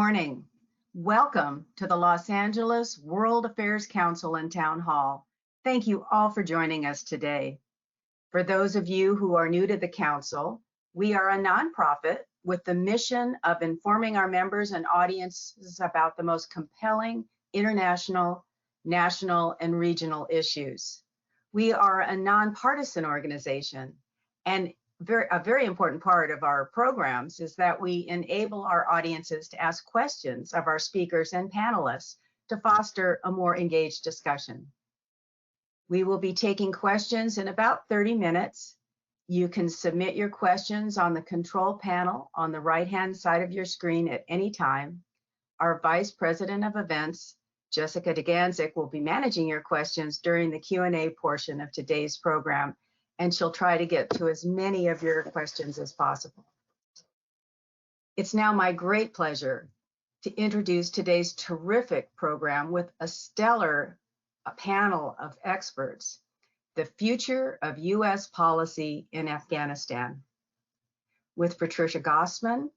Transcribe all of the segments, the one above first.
morning. Welcome to the Los Angeles World Affairs Council and Town Hall. Thank you all for joining us today. For those of you who are new to the Council, we are a nonprofit with the mission of informing our members and audiences about the most compelling international, national, and regional issues. We are a nonpartisan organization, and a very important part of our programs is that we enable our audiences to ask questions of our speakers and panelists to foster a more engaged discussion. We will be taking questions in about 30 minutes. You can submit your questions on the control panel on the right-hand side of your screen at any time. Our Vice President of Events, Jessica DeGanzik, will be managing your questions during the Q&A portion of today's program, and she'll try to get to as many of your questions as possible. It's now my great pleasure to introduce today's terrific program with a stellar panel of experts, the future of U.S. policy in Afghanistan, with Patricia Gossman,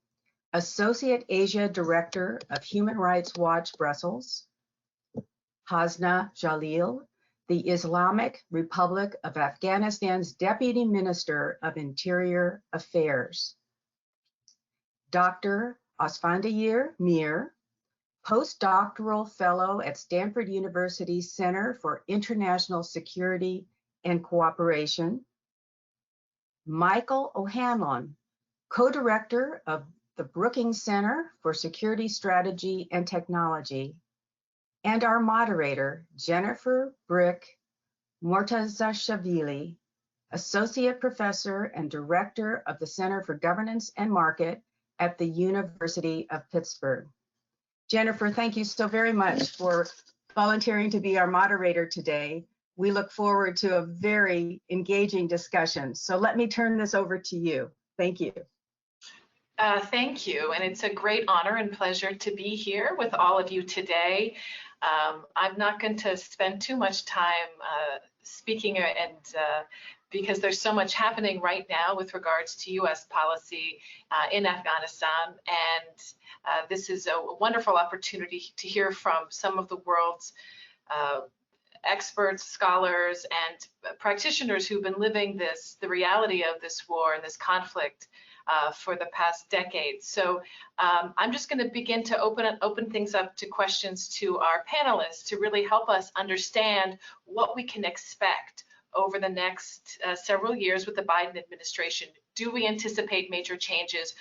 Associate Asia Director of Human Rights Watch Brussels, Hosna Jalil, the Islamic Republic of Afghanistan's Deputy Minister of Interior Affairs, Dr. Asfandyir Mir, Postdoctoral Fellow at Stanford University's Center for International Security and Cooperation, Michael O'Hanlon, Co-Director of the Brookings Center for Security Strategy and Technology, and our moderator, Jennifer Brick Murtazashvili, Associate Professor and Director of the Center for Governance and Market at the University of Pittsburgh. Jennifer, thank you so very much for volunteering to be our moderator today. We look forward to a very engaging discussion. So let me turn this over to you. Thank you. Thank you, and it's a great honor and pleasure to be here with all of you today. I'm not going to spend too much time speaking because there's so much happening right now with regards to U.S. policy in Afghanistan, and this is a wonderful opportunity to hear from some of the world's experts, scholars, and practitioners who've been living the reality of this war and this conflict for the past decade. So I'm just going to begin to open things up to questions to our panelists to really help us understand what we can expect over the next several years with the Biden administration. Do we anticipate major changes?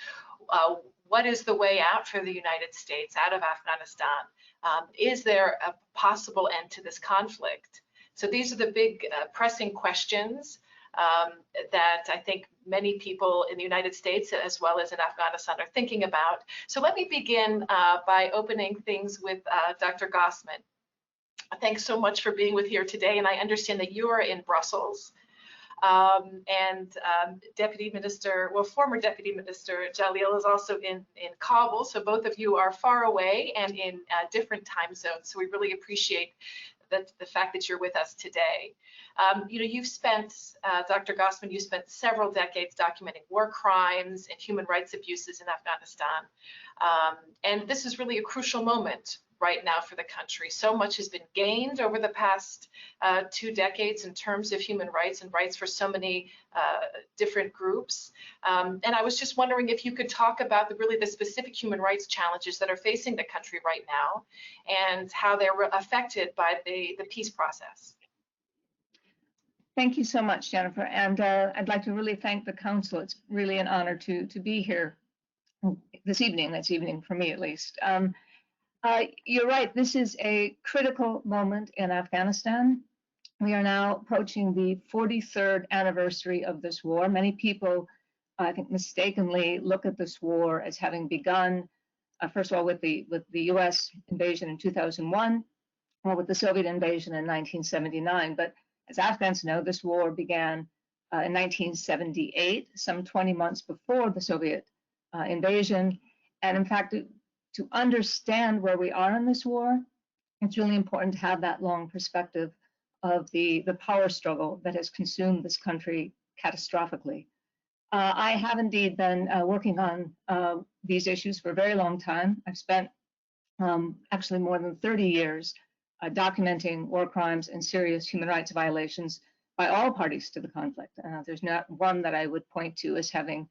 What is the way out for the United States out of Afghanistan? Is there a possible end to this conflict? So these are the big pressing questions that I think many people in the United States as well as in Afghanistan are thinking about. So let me begin by opening things with Dr. Gossman. Thanks so much for being with here today, and I understand that you are in Brussels. Deputy Minister, well, former Deputy Minister Jalil is also in Kabul, so both of you are far away and in different time zones. So we really appreciate the fact that you're with us today. You know, you've spent, Dr. Gossman, you spent several decades documenting war crimes and human rights abuses in Afghanistan. And this is really a crucial moment right now for the country. So much has been gained over the past 2 decades in terms of human rights and rights for so many different groups. And I was just wondering if you could talk about the specific human rights challenges that are facing the country right now and how they're affected by the peace process. Thank you so much, Jennifer. And I'd like to really thank the Council. It's really an honor to be here this evening. That's evening for me, at least. You're right, this is a critical moment in Afghanistan. We are now approaching the 43rd anniversary of this war. Many people, I think, mistakenly look at this war as having begun, first of all, with the US invasion in 2001, or with the Soviet invasion in 1979. But as Afghans know, this war began in 1978, some 20 months before the Soviet invasion. And in fact, to understand where we are in this war, it's really important to have that long perspective of the power struggle that has consumed this country catastrophically. I have indeed been working on these issues for a very long time. I've spent actually more than 30 years, documenting war crimes and serious human rights violations by all parties to the conflict. There's not one that I would point to as having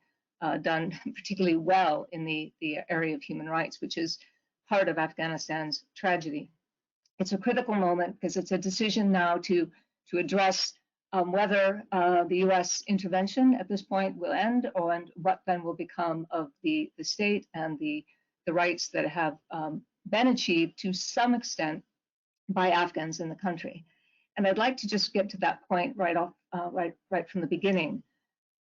done particularly well in the area of human rights, which is part of Afghanistan's tragedy. It's a critical moment because it's a decision now to address whether the U.S. intervention at this point will end, and what then will become of the state and the rights that have been achieved to some extent by Afghans in the country. And I'd like to just get to that point right from the beginning.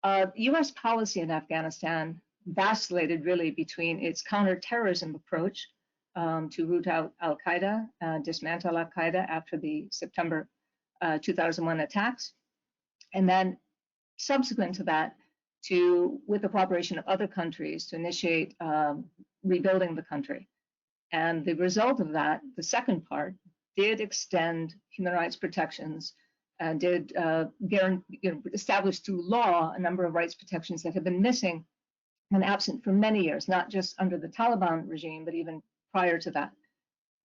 U.S. policy in Afghanistan vacillated really between its counterterrorism approach to root out al-Qaeda, dismantle al-Qaeda after the September 2001 attacks, and then subsequent to that, with the cooperation of other countries, to initiate rebuilding the country. And the result of that, the second part, did extend human rights protections and did establish through law a number of rights protections that have been missing and absent for many years, not just under the Taliban regime, but even prior to that.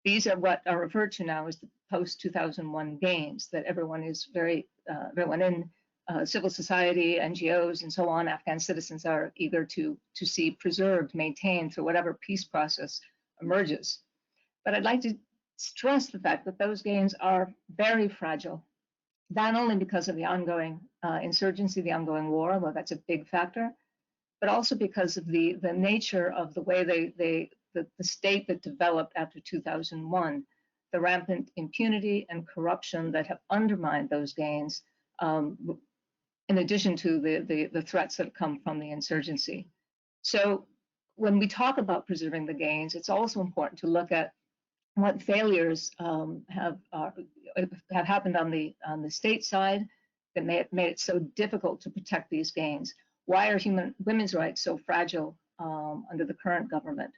These are what are referred to now as the post-2001 gains that everyone is everyone in civil society, NGOs, and so on, Afghan citizens are eager to see preserved, maintained through whatever peace process emerges. But I'd like to stress the fact that those gains are very fragile, not only because of the ongoing insurgency, the ongoing war, well, that's a big factor, but also because of the nature of the way the state that developed after 2001, the rampant impunity and corruption that have undermined those gains, in addition to the threats that have come from the insurgency. So when we talk about preserving the gains, it's also important to look at what failures have happened on the state side that made it so difficult to protect these gains. Why are women's rights so fragile under the current government?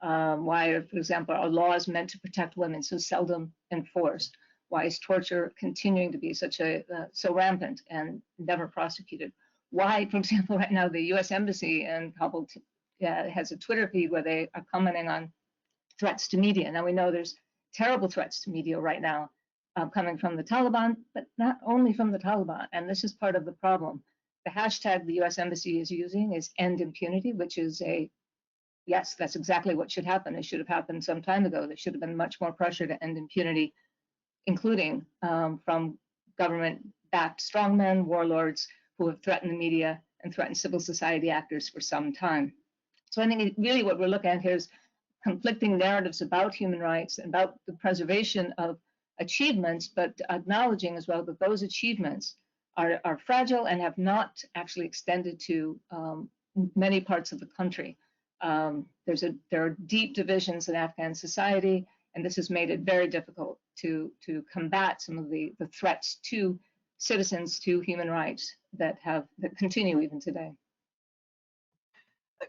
Why, for example, are laws meant to protect women so seldom enforced? Why is torture continuing to be so rampant and never prosecuted? Why, for example, right now the U.S. Embassy in Kabul has a Twitter feed where they are commenting on threats to media. Now we know there's terrible threats to media right now coming from the Taliban, but not only from the Taliban. And this is part of the problem. The hashtag the U.S. Embassy is using is end impunity, which is yes, that's exactly what should happen. It should have happened some time ago. There should have been much more pressure to end impunity, including from government-backed strongmen, warlords who have threatened the media and threatened civil society actors for some time. So I think really what we're looking at here is conflicting narratives about human rights and about the preservation of achievements, but acknowledging as well that those achievements are fragile and have not actually extended to many parts of the country. There are deep divisions in Afghan society, and this has made it very difficult to combat some of the threats to citizens, to human rights that continue even today.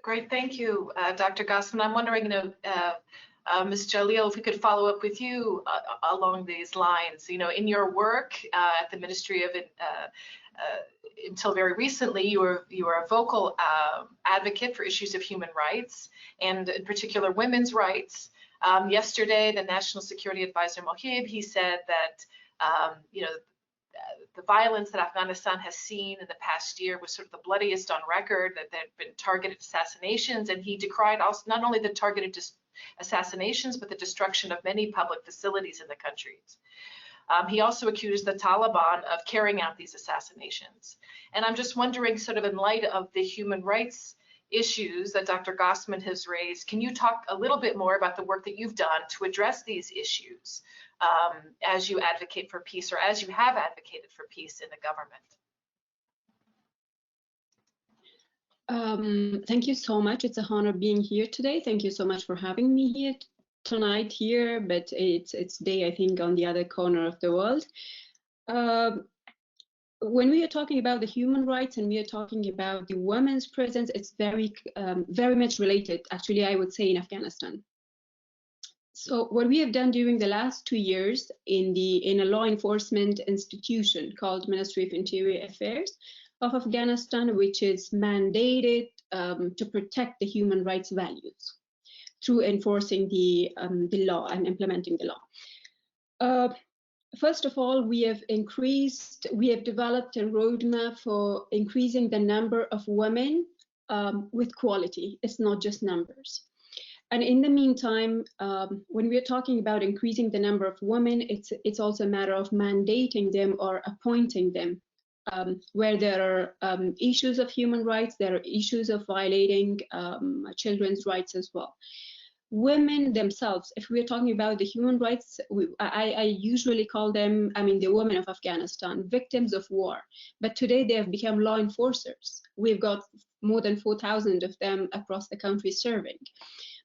Great, thank you, Dr. Gossman. I'm wondering, Ms. Jalil, if we could follow up with you along these lines. In your work at the Ministry of until very recently, you were a vocal advocate for issues of human rights, and in particular women's rights. Yesterday, the National Security Advisor Mohib, he said that the violence that Afghanistan has seen in the past year was sort of the bloodiest on record, that there had been targeted assassinations, and he decried also not only the targeted assassinations, but the destruction of many public facilities in the countries. He also accused the Taliban of carrying out these assassinations. And I'm just wondering, sort of in light of the human rights issues that Dr. Gossman has raised, can you talk a little bit more about the work that you've done to address these issues as you advocate for peace, or as you have advocated for peace in the government? Thank you so much. It's an honor being here today. Thank you so much for having me here tonight here, but it's day, I think, on the other corner of the world. When we are talking about the human rights and we are talking about the women's presence, it's very much related, actually, I would say, in Afghanistan. So what we have done during the last 2 years in a law enforcement institution called Ministry of Interior Affairs of Afghanistan, which is mandated to protect the human rights values. through enforcing the law and implementing the law. First of all, we have developed a roadmap for increasing the number of women with quality. It's not just numbers. And in the meantime, when we're talking about increasing the number of women, it's also a matter of mandating them or appointing them. Where there are issues of human rights, there are issues of violating children's rights as well. Women themselves, if we're talking about the human rights, I usually call them, the women of Afghanistan, victims of war. But today they have become law enforcers. We've got more than 4,000 of them across the country serving.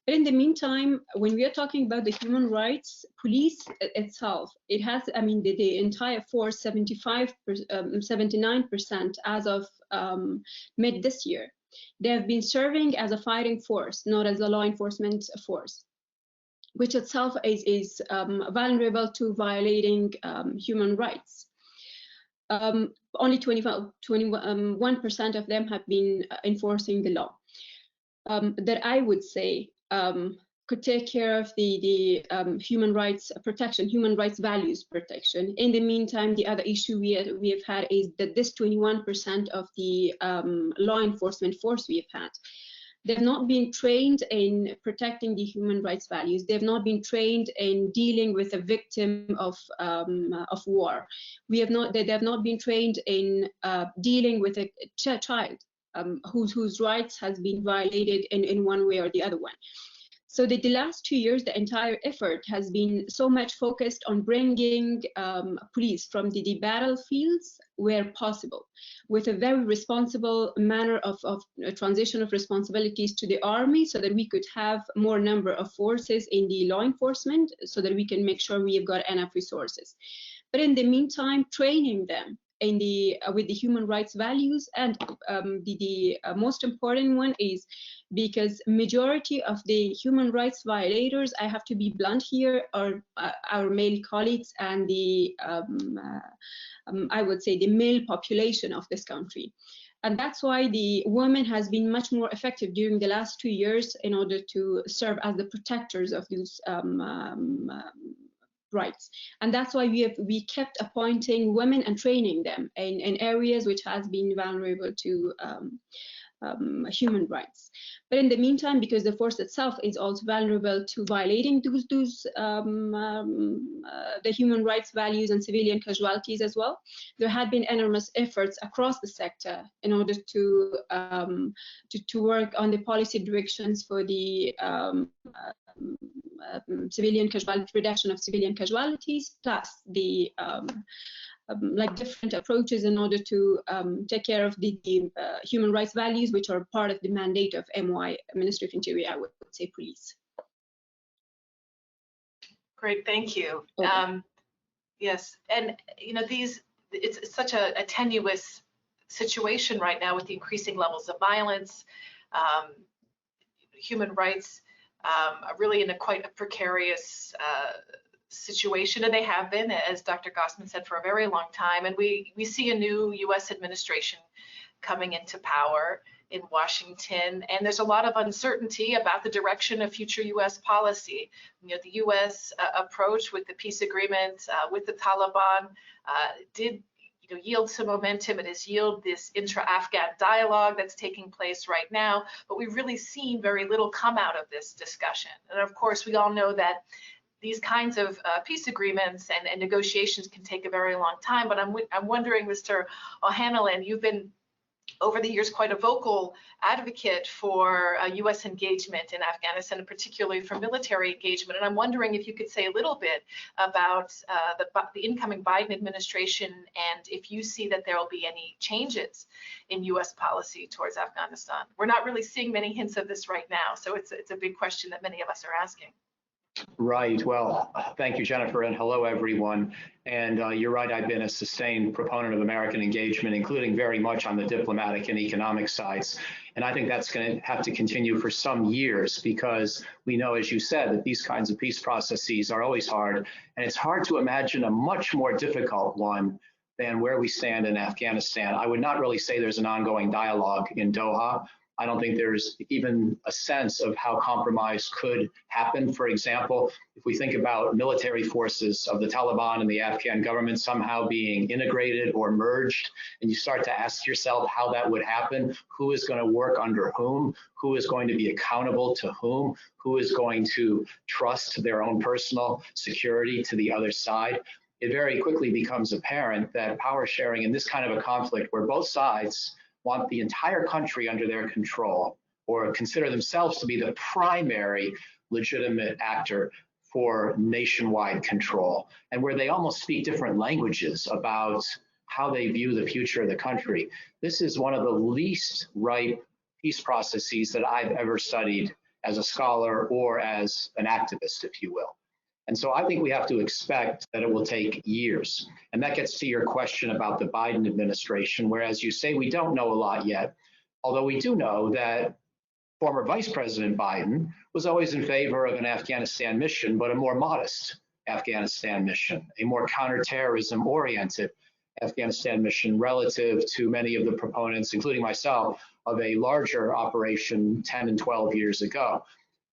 But in the meantime, when we are talking about the human rights, police itself, it has, the entire force, 79% as of mid this year. They have been serving as a fighting force, not as a law enforcement force, which itself is vulnerable to violating human rights. Only 21% of them have been enforcing the law. That I would say could take care of the human rights protection, human rights values protection. In the meantime, the other issue we have had is that this 21% of the law enforcement force we have had, they've not been trained in protecting the human rights values. They've not been trained in dealing with a victim of war. They have not been trained in dealing with a child whose rights has been violated in one way or the other one. So the last 2 years, the entire effort has been so much focused on bringing police from the battlefields where possible, with a very responsible manner of transition of responsibilities to the army, so that we could have more number of forces in the law enforcement, so that we can make sure we have got enough resources. But in the meantime, training them in with the human rights values, and the most important one is because majority of the human rights violators, I have to be blunt here, are our male colleagues and the I would say the male population of this country. And that's why the women has been much more effective during the last 2 years in order to serve as the protectors of these rights. And that's why we kept appointing women and training them in areas which has been vulnerable to human rights. But in the meantime, because the force itself is also vulnerable to violating the human rights values and civilian casualties as well, there had been enormous efforts across the sector in order to work on the policy directions for the civilian casualty reduction of civilian casualties, plus the like different approaches in order to take care of the human rights values, which are part of the mandate of MY, Ministry of Interior, I would say police. Great, thank you. Okay. Yes, and it's such a tenuous situation right now with the increasing levels of violence. Human rights are really in quite a precarious situation, and they have been, as Dr. Gossman said, for a very long time. And we see a new U.S. administration coming into power in Washington, and there's a lot of uncertainty about the direction of future U.S. policy. The U.S. approach with the peace agreement with the Taliban did yield some momentum. It has yielded this intra-Afghan dialogue that's taking place right now, but we've really seen very little come out of this discussion. And of course, we all know that these kinds of peace agreements and negotiations can take a very long time. But I'm wondering, Mr. O'Hanlon, you've been over the years quite a vocal advocate for U.S. engagement in Afghanistan, and particularly for military engagement. And I'm wondering if you could say a little bit about the incoming Biden administration, and if you see that there will be any changes in U.S. policy towards Afghanistan. We're not really seeing many hints of this right now, so it's a big question that many of us are asking. Right. Well, thank you, Jennifer, and hello, everyone. And you're right, I've been a sustained proponent of American engagement, including very much on the diplomatic and economic sides. And I think that's going to have to continue for some years, because we know, as you said, that these kinds of peace processes are always hard. And it's hard to imagine a much more difficult one than where we stand in Afghanistan. I would not really say there's an ongoing dialogue in Doha. I don't think there's even a sense of how compromise could happen. For example, if we think about military forces of the Taliban and the Afghan government somehow being integrated or merged, and you start to ask yourself how that would happen, who is going to work under whom, who is going to be accountable to who is going to trust their own personal security to the other side, it very quickly becomes apparent that power sharing in this kind of a conflict where both sides want the entire country under their control or consider themselves to be the primary legitimate actor for nationwide control, and where they almost speak different languages about how they view the future of the country. This is one of the least ripe peace processes that I've ever studied as a scholar or as an activist, if you will. And so I think we have to expect that it will take years. And that gets to your question about the Biden administration, where, as you say, we don't know a lot yet, although we do know that former Vice President Biden was always in favor of an Afghanistan mission, but a more modest Afghanistan mission, a more counterterrorism oriented Afghanistan mission relative to many of the proponents, including myself, of a larger operation 10 and 12 years ago.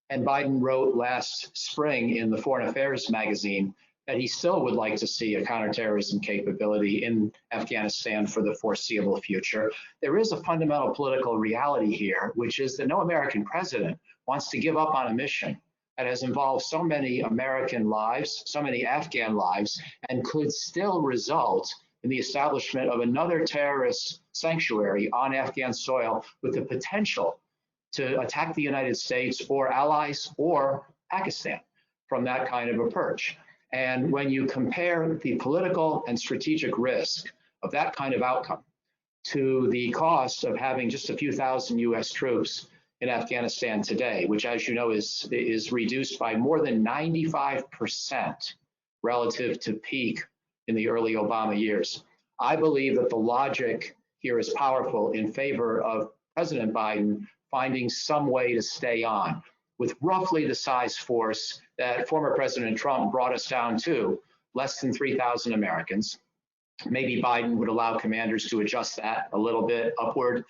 And Biden wrote last spring in the Foreign Affairs magazine that he still would like to see a counterterrorism capability in Afghanistan for the foreseeable future. There is a fundamental political reality here, which is that no American president wants to give up on a mission that has involved so many American lives, so many Afghan lives, and could still result in the establishment of another terrorist sanctuary on Afghan soil with the potential to attack the United States or allies or Pakistan from that kind of approach. And when you compare the political and strategic risk of that kind of outcome to the cost of having just a few thousand US troops in Afghanistan today, which, as you know, is reduced by more than 95% relative to peak in the early Obama years, I believe that the logic here is powerful in favor of President Biden finding some way to stay on with roughly the size force that former President Trump brought us down to, less than 3,000 Americans. Maybe Biden would allow commanders to adjust that a little bit upward,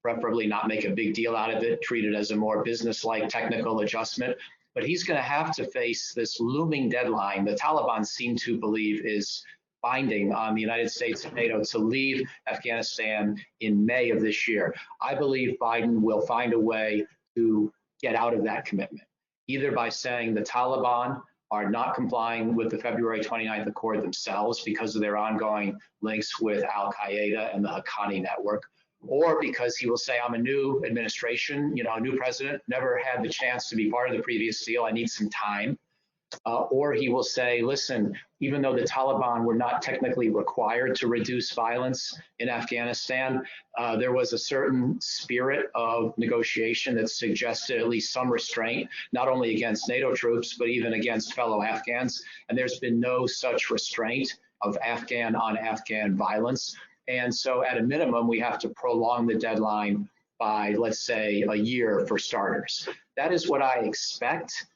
preferably not make a big deal out of it, treat it as a more business-like technical adjustment. But he's going to have to face this looming deadline the Taliban seem to believe is binding on the United States and NATO to leave Afghanistan in May of this year. I believe Biden will find a way to get out of that commitment, either by saying the Taliban are not complying with the February 29th Accord themselves because of their ongoing links with Al-Qaeda and the Haqqani network, or because he will say, I'm a new administration, a new president, never had the chance to be part of the previous deal, I need some time. Or he will say, listen, even though the Taliban were not technically required to reduce violence in Afghanistan, there was a certain spirit of negotiation that suggested at least some restraint, not only against NATO troops, but even against fellow Afghans. And there's been no such restraint of Afghan on Afghan violence. And so at a minimum, we have to prolong the deadline by, let's say, a year for starters. That is what I expect.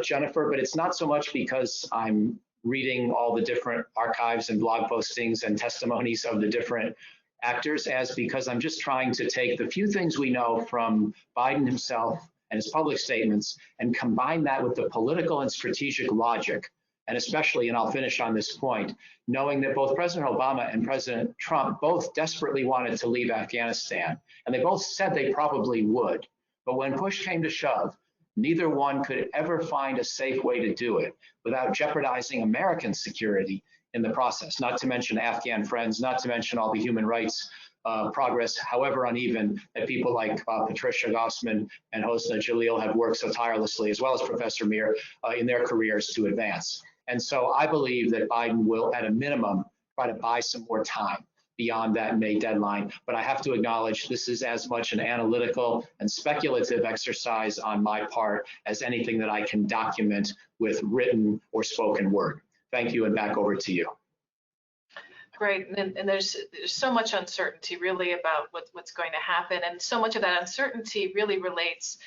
Jennifer, but it's not so much because I'm reading all the different archives and blog postings and testimonies of the different actors as because I'm just trying to take the few things we know from Biden himself and his public statements and combine that with the political and strategic logic. And especially, and I'll finish on this point, knowing that both President Obama and President Trump both desperately wanted to leave Afghanistan, and they both said they probably would. But when push came to shove, neither one could ever find a safe way to do it without jeopardizing American security in the process, not to mention Afghan friends, not to mention all the human rights progress, however uneven, that people like Patricia, Gossman, and Hosna, Jalil have worked so tirelessly, as well as Professor Mir, in their careers to advance. And so I believe that Biden will, at a minimum, try to buy some more time beyond that May deadline. But I have to acknowledge this is as much an analytical and speculative exercise on my part as anything that I can document with written or spoken word. Thank you, and back over to you. Great, and there's so much uncertainty really about what's going to happen, and so much of that uncertainty really relates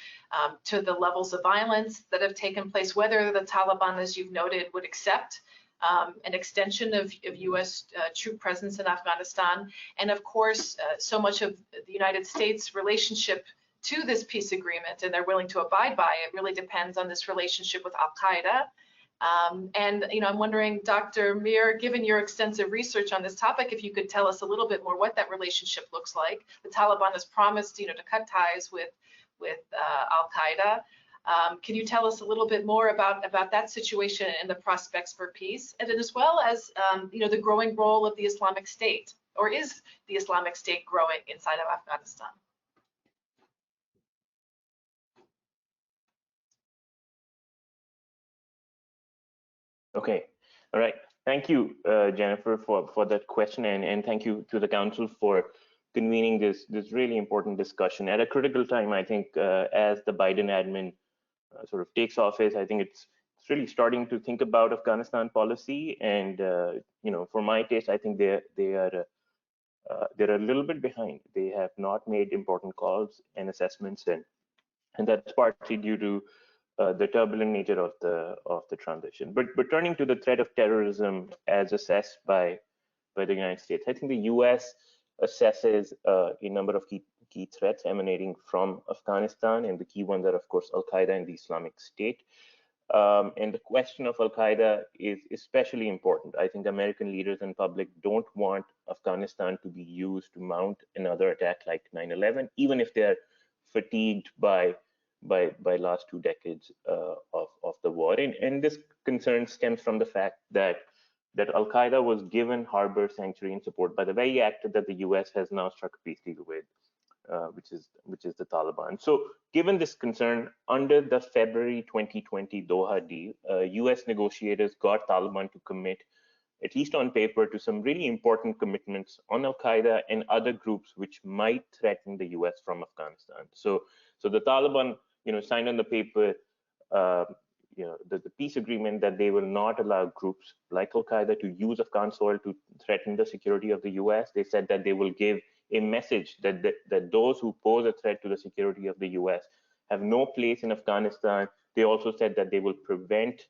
to the levels of violence that have taken place, whether the Taliban, as you've noted, would accept an extension of U.S. troop presence in Afghanistan, and of course, so much of the United States' relationship to this peace agreement and they're willing to abide by it really depends on this relationship with Al-Qaeda. And I'm wondering, Dr. Mir, given your extensive research on this topic, if you could tell us a little bit more what that relationship looks like. The Taliban has promised, to cut ties with Al-Qaeda. Can you tell us a little bit more about that situation and the prospects for peace, and as well as the growing role of the Islamic State, or is the Islamic State growing inside of Afghanistan? Okay, all right. Thank you, Jennifer, for that question, and thank you to the Council for convening this really important discussion at a critical time. I think as the Biden admin sort of takes office, I think it's really starting to think about Afghanistan policy, and for my taste, I think they're a little bit behind. They have not made important calls and assessments, and that's partly due to the turbulent nature of the transition. But turning to the threat of terrorism as assessed by the United States, I think the U.S. assesses a number of key threats emanating from Afghanistan, and the key ones are, of course, Al-Qaeda and the Islamic State. And the question of Al-Qaeda is especially important. I think American leaders and public don't want Afghanistan to be used to mount another attack like 9/11, even if they're fatigued by last 2 decades of the war. And this concern stems from the fact that Al-Qaeda was given harbor, sanctuary, and support by the very actor that the U.S. has now struck a peace deal with, which is the Taliban. So given this concern, under the February 2020 Doha deal, U.S. negotiators got Taliban to commit, at least on paper, to some really important commitments on Al-Qaeda and other groups which might threaten the U.S. from Afghanistan. So the Taliban, signed on the paper, the peace agreement that they will not allow groups like Al-Qaeda to use Afghan soil to threaten the security of the U.S. They said that they will give a message that those who pose a threat to the security of the U.S. have no place in Afghanistan. They also said that they will prevent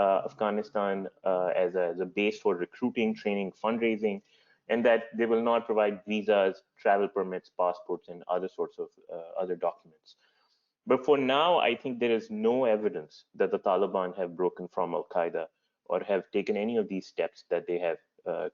Afghanistan as a base for recruiting, training, fundraising, and that they will not provide visas, travel permits, passports, and other sorts of other documents. But for now, I think there is no evidence that the Taliban have broken from Al-Qaeda or have taken any of these steps that they have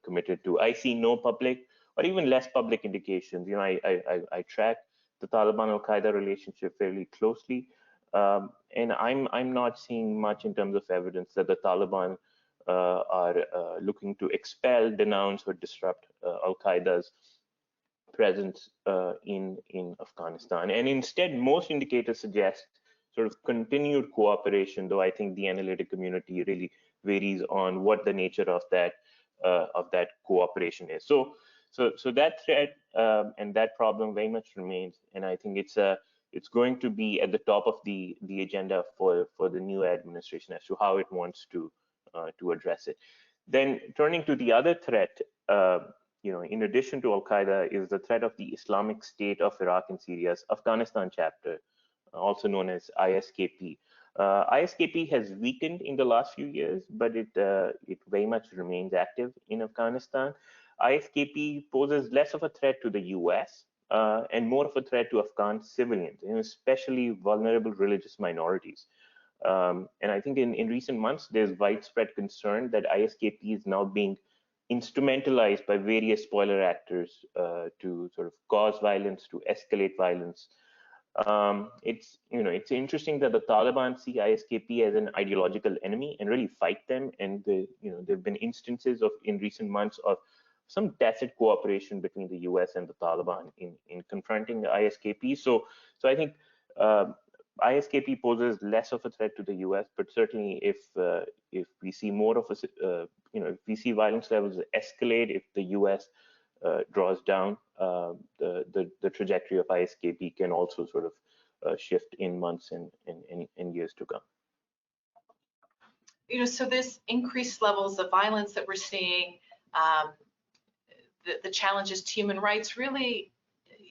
committed to. I see no public or even less public indications. I track the Taliban-Al-Qaeda relationship fairly closely, and I'm not seeing much in terms of evidence that the Taliban are looking to expel, denounce, or disrupt Al-Qaeda's presence in Afghanistan. And instead, most indicators suggest sort of continued cooperation, though I think the analytic community really varies on what the nature of that cooperation is. So that threat and that problem very much remains, and I think it's going to be at the top of the agenda for the new administration as to how it wants to address it. Then turning to the other threat, in addition to Al-Qaeda, is the threat of the Islamic State of Iraq and Syria's Afghanistan chapter, also known as ISKP. ISKP has weakened in the last few years, but it very much remains active in Afghanistan. ISKP poses less of a threat to the US and more of a threat to Afghan civilians, and especially vulnerable religious minorities. And I think in recent months, there's widespread concern that ISKP is now being instrumentalized by various spoiler actors to sort of cause violence, to escalate violence. It's interesting that the Taliban see ISKP as an ideological enemy and really fight them. And there've been instances in recent months of some tacit cooperation between the U.S. and the Taliban in confronting the ISKP. So I think ISKP poses less of a threat to the U.S., but certainly if we see more of if we see violence levels escalate, if the U.S. draws down, the trajectory of ISKP can also sort of shift in months and years to come. So this increased levels of violence that we're seeing, the challenges to human rights really,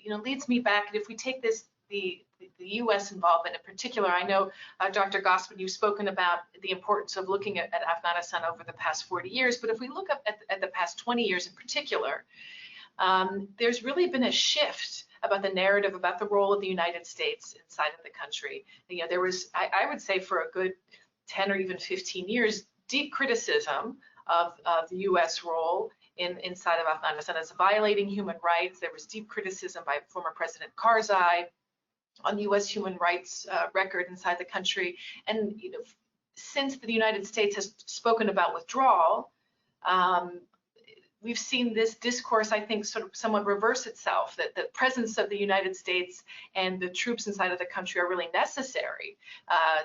leads me back. And if we take the U.S. involvement in particular, I know, Dr. Gossman, you've spoken about the importance of looking at Afghanistan over the past 40 years, but if we look up at the past 20 years in particular, there's really been a shift about the narrative about the role of the United States inside of the country. You know, there was, I would say, for a good 10 or even 15 years, deep criticism of the U.S. role inside of Afghanistan as violating human rights. There was deep criticism by former President Karzai on the U.S. human rights record inside the country. And you know, since the United States has spoken about withdrawal, we've seen this discourse, I think, sort of somewhat reverse itself, that the presence of the United States and the troops inside of the country are really necessary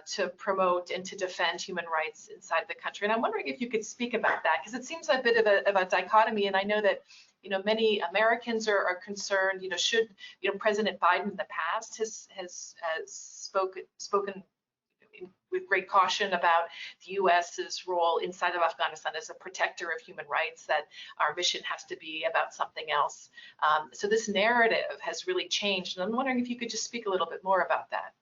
to promote and to defend human rights inside the country. And I'm wondering if you could speak about that, because it seems a bit of a dichotomy. And I know that, you know, many Americans are concerned, you know, should, you know, President Biden in the past has spoken with great caution about the U.S.'s role inside of Afghanistan as a protector of human rights, that our mission has to be about something else. So this narrative has really changed, and I'm wondering if you could just speak a little bit more about that.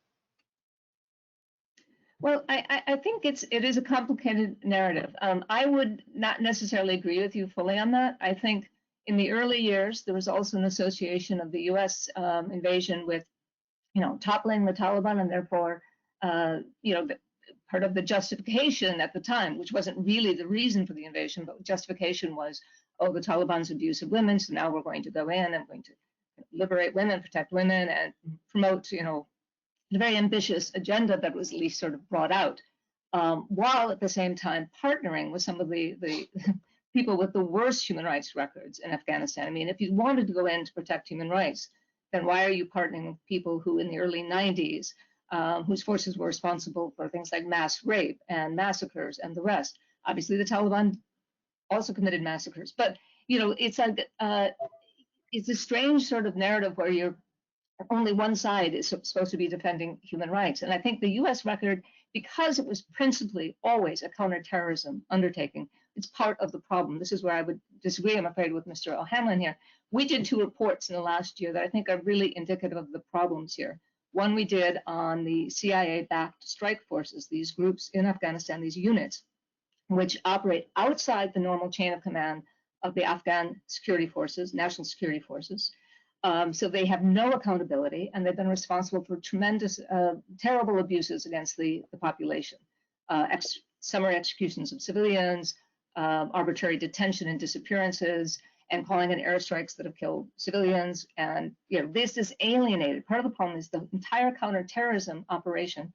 Well, I think it is a complicated narrative. I would not necessarily agree with you fully on that. I think in the early years, there was also an association of the U.S. Invasion with, you know, toppling the Taliban, and therefore, you know, part of the justification at the time, which wasn't really the reason for the invasion, but justification was, oh, the Taliban's abuse of women, so now we're going to go in and going to liberate women, protect women, and promote, you know, a very ambitious agenda that was at least sort of brought out, while at the same time partnering with some of the people with the worst human rights records in Afghanistan. I mean, if you wanted to go in to protect human rights, then why are you partnering with people who in the early 90s, whose forces were responsible for things like mass rape and massacres and the rest? Obviously, the Taliban also committed massacres, but you know, it's like it's a strange sort of narrative where you're only one side is supposed to be defending human rights. And I think the U.S. record, because it was principally always a counterterrorism undertaking, it's part of the problem. This is where I would disagree, I'm afraid, with Mr. O'Hanlon here. We did 2 reports in the last year that I think are really indicative of the problems here. One we did on the CIA-backed strike forces, these groups in Afghanistan, these units, which operate outside the normal chain of command of the Afghan security forces, national security forces. So they have no accountability, and they've been responsible for tremendous, terrible abuses against the population. Summary executions of civilians, arbitrary detention and disappearances, and calling in airstrikes that have killed civilians. And you know, this is alienated. Part of the problem is the entire counterterrorism operation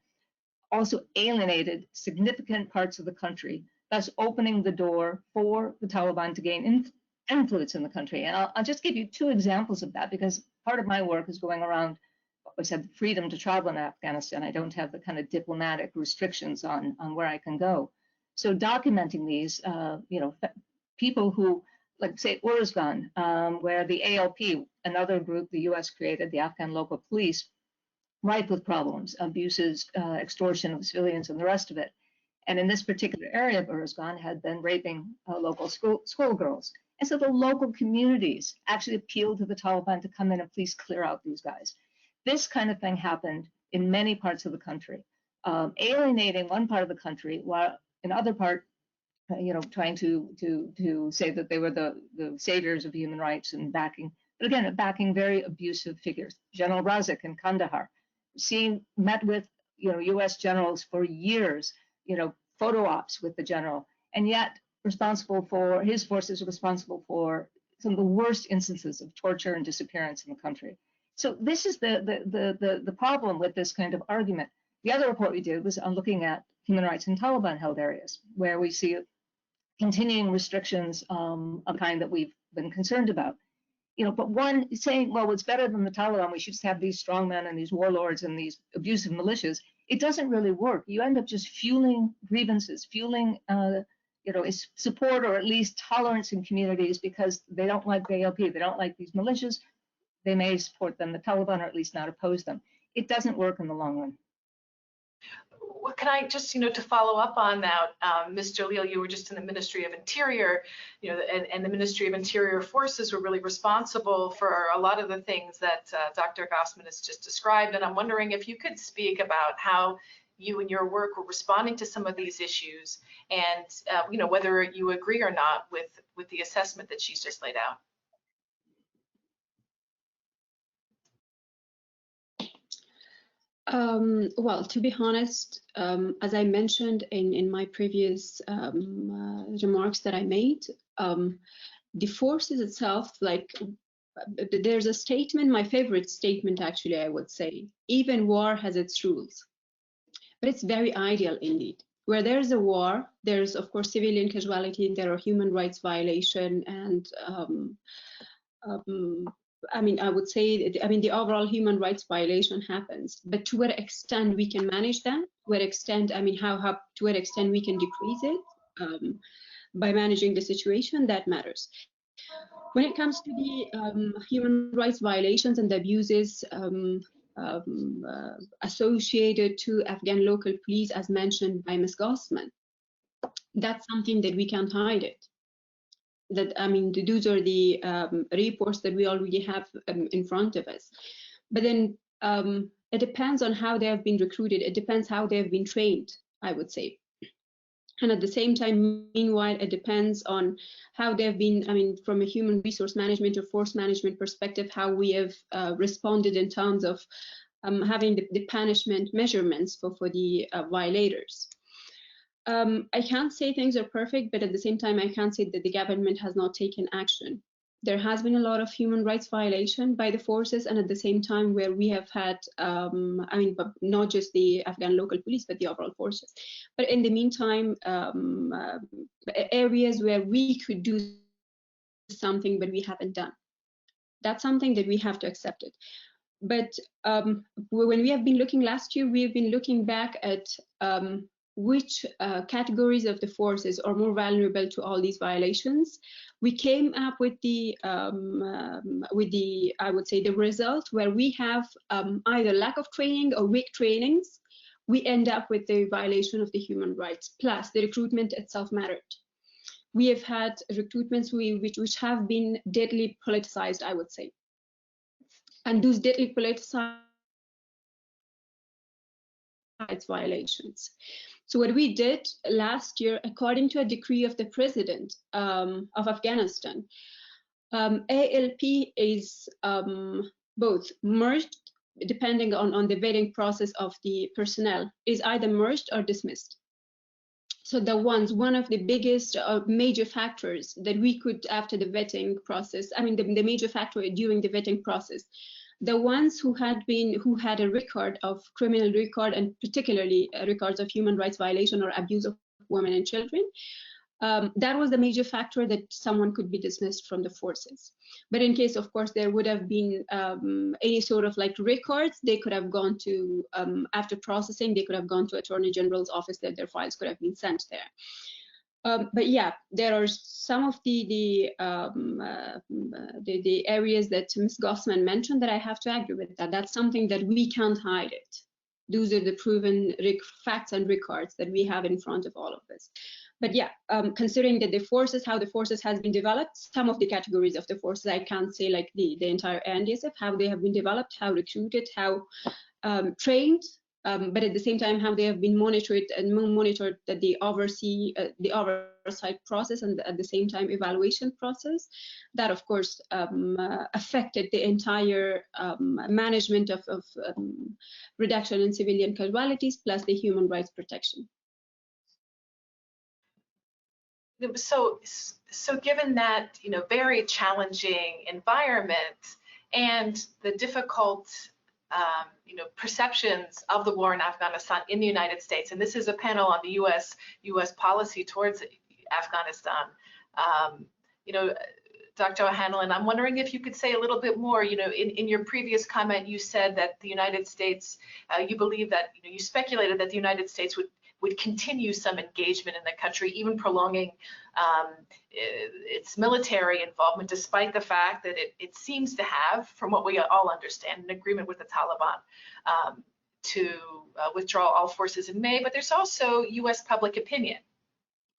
also alienated significant parts of the country, thus opening the door for the Taliban to gain influence in the country. And I'll just give you 2 examples of that, because part of my work is going around what was said, freedom to travel in Afghanistan. I don't have the kind of diplomatic restrictions on where I can go. So documenting these, you know, people who, like say Uruzgan, where the ALP, another group the US created, the Afghan local police, rife with problems, abuses, extortion of civilians and the rest of it. And in this particular area of Uruzgan had been raping local schoolgirls. And so the local communities actually appealed to the Taliban to come in and please clear out these guys. This kind of thing happened in many parts of the country, alienating one part of the country, while in other part, you know, trying to say that they were the saviors of human rights and backing, but again, backing very abusive figures. General Razik in Kandahar, met with, you know, U.S. generals for years, you know, photo ops with the general, and yet responsible for, his forces are responsible for some of the worst instances of torture and disappearance in the country. So this is the problem with this kind of argument. The other report we did was on looking at human rights in Taliban-held areas, where we see continuing restrictions of a kind that we've been concerned about. You know, but one saying, well, it's better than the Taliban, we should just have these strongmen and these warlords and these abusive militias. It doesn't really work. You end up just fueling grievances, fueling, you know, support or at least tolerance in communities because they don't like the ALP, they don't like these militias. They may support them, the Taliban, or at least not oppose them. It doesn't work in the long run. Well, can I just, you know, to follow up on that, Ms. Jalil, you were just in the Ministry of Interior, you know, and the Ministry of Interior forces were really responsible for a lot of the things that Dr. Gossman has just described. And I'm wondering if you could speak about how you and your work were responding to some of these issues, and you know, whether you agree or not with the assessment that she's just laid out. Well, to be honest, as I mentioned in my previous remarks that I made, the forces itself, like there's a statement, my favorite statement actually, I would say, even war has its rules, but it's very ideal indeed. Where there's a war, there's of course civilian casualty, there are human rights violation, and I mean, I would say, the overall human rights violation happens, but to what extent we can manage that, what extent, to what extent we can decrease it by managing the situation, that matters. When it comes to the human rights violations and the abuses associated to Afghan local police, as mentioned by Ms. Gossman, that's something that we can't hide it. That, those are the reports that we already have in front of us. But then it depends on how they have been recruited. It depends how they have been trained, I would say. And at the same time, meanwhile, it depends on how they've been, from a human resource management or force management perspective, how we have responded in terms of having the punishment measurements for the violators. I can't say things are perfect, but at the same time, I can't say that the government has not taken action. There has been a lot of human rights violation by the forces, and at the same time where we have had, but not just the Afghan local police, but the overall forces. But in the meantime, areas where we could do something, but we haven't done. That's something that we have to accept it. But when we have been looking last year, we have been looking back at which categories of the forces are more vulnerable to all these violations. We came up with the I would say, the result where we have either lack of training or weak trainings. We end up with the violation of the human rights, plus the recruitment itself mattered. We have had recruitments which have been deadly politicized, I would say. And those deadly politicized violations. So what we did last year, according to a decree of the president of Afghanistan, ALP is both merged, depending on the vetting process of the personnel, is either merged or dismissed. So one of the biggest major factors that we could, after the vetting process, the major factor during the vetting process, the ones who had a record of criminal record, and particularly records of human rights violation or abuse of women and children, that was the major factor that someone could be dismissed from the forces. But in case, of course, there would have been any sort of like records, they could have gone to, after processing, they could have gone to Attorney General's office, that their files could have been sent there. But yeah, there are some of the areas that Ms. Gossman mentioned that I have to agree with that. That's something that we can't hide it. Those are the proven facts and records that we have in front of all of us. But yeah, considering that the forces, how the forces has been developed, some of the categories of the forces, I can't say like the entire NDSF, how they have been developed, how recruited, how trained, but at the same time, how they have been monitored that they oversee the oversight process, and at the same time evaluation process. That of course affected the entire management of reduction in civilian casualties, plus the human rights protection. So given that, very challenging environment and the difficult perceptions of the war in Afghanistan in the United States, and this is a panel on the U.S. policy towards Afghanistan. Dr. O'Hanlon, I'm wondering if you could say a little bit more. In your previous comment, you said that the United States, you believe that, you speculated that the United States would continue some engagement in the country, even prolonging its military involvement, despite the fact that it seems to have, from what we all understand, an agreement with the Taliban to withdraw all forces in May. But there's also U.S. public opinion,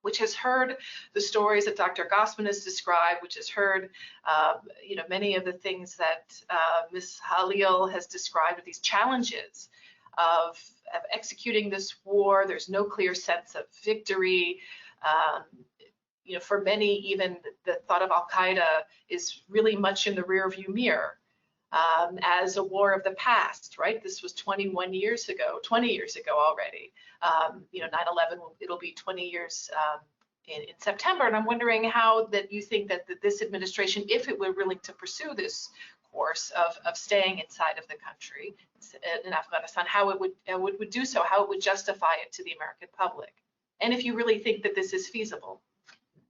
which has heard the stories that Dr. Gossman has described, which has heard, many of the things that Ms. Jalil has described, of these challenges of executing this war. There's no clear sense of victory. For many, even the thought of Al-Qaeda is really much in the rearview mirror. as a war of the past, right? This was 21 years ago, 20 years ago already. 9/11, it'll be 20 years in September. And I'm wondering how that you think that this administration, if it were willing to pursue this course of staying inside of the country in Afghanistan, how it would do so, how it would justify it to the American public, and if you really think that this is feasible.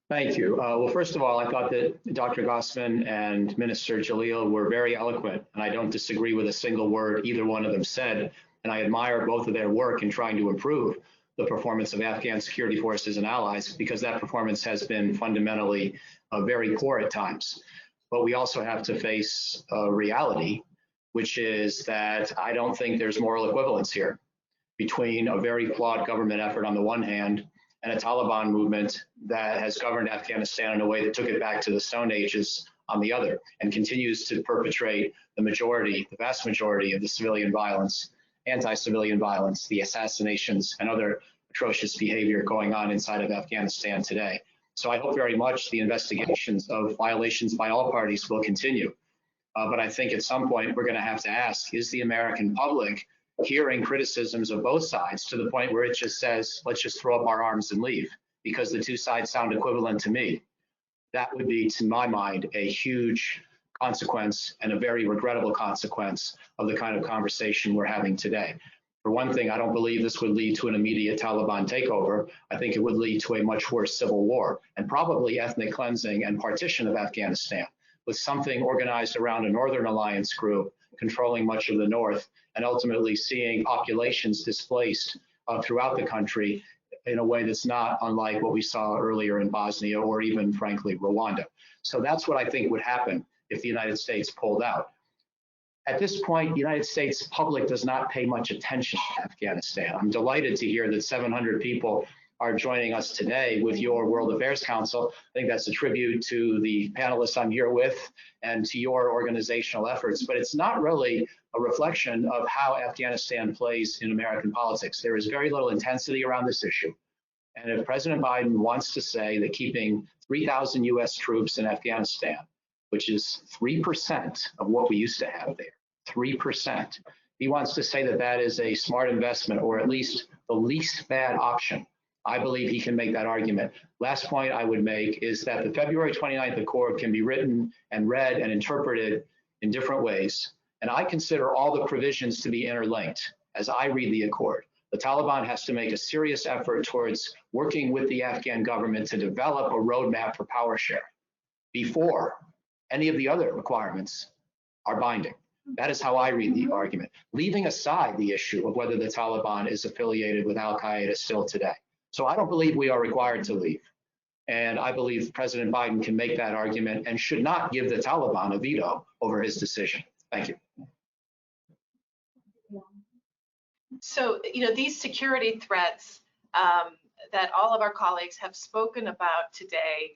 Thank you. Well, first of all, I thought that Dr. Gossman and Minister Jalil were very eloquent, and I don't disagree with a single word either one of them said, and I admire both of their work in trying to improve the performance of Afghan security forces and allies, because that performance has been fundamentally very poor at times. But we also have to face a reality, which is that I don't think there's moral equivalence here between a very flawed government effort on the one hand and a Taliban movement that has governed Afghanistan in a way that took it back to the Stone Ages on the other, and continues to perpetrate the vast majority of the civilian violence, anti-civilian violence, the assassinations and other atrocious behavior going on inside of Afghanistan today. So I hope very much the investigations of violations by all parties will continue. But I think at some point we're going to have to ask, is the American public hearing criticisms of both sides to the point where it just says, let's just throw up our arms and leave because the two sides sound equivalent to me? That would be, to my mind, a huge consequence and a very regrettable consequence of the kind of conversation we're having today. For one thing, I don't believe this would lead to an immediate Taliban takeover. I think it would lead to a much worse civil war and probably ethnic cleansing and partition of Afghanistan, with something organized around a Northern Alliance group controlling much of the north and ultimately seeing populations displaced throughout the country in a way that's not unlike what we saw earlier in Bosnia or even, frankly, Rwanda. So that's what I think would happen if the United States pulled out. At this point, the United States public does not pay much attention to Afghanistan. I'm delighted to hear that 700 people are joining us today with your World Affairs Council. I think that's a tribute to the panelists I'm here with and to your organizational efforts, but it's not really a reflection of how Afghanistan plays in American politics. There is very little intensity around this issue. And if President Biden wants to say that keeping 3,000 US troops in Afghanistan, which is 3% of what we used to have there, 3%, he wants to say that that is a smart investment or at least the least bad option, I believe he can make that argument. Last point I would make is that the February 29th Accord can be written and read and interpreted in different ways. And I consider all the provisions to be interlinked as I read the Accord. The Taliban has to make a serious effort towards working with the Afghan government to develop a roadmap for power share before any of the other requirements are binding. That is how I read the argument, leaving aside the issue of whether the Taliban is affiliated with Al-Qaeda still today. So I don't believe we are required to leave. And I believe President Biden can make that argument and should not give the Taliban a veto over his decision. Thank you. So, these security threats that all of our colleagues have spoken about today,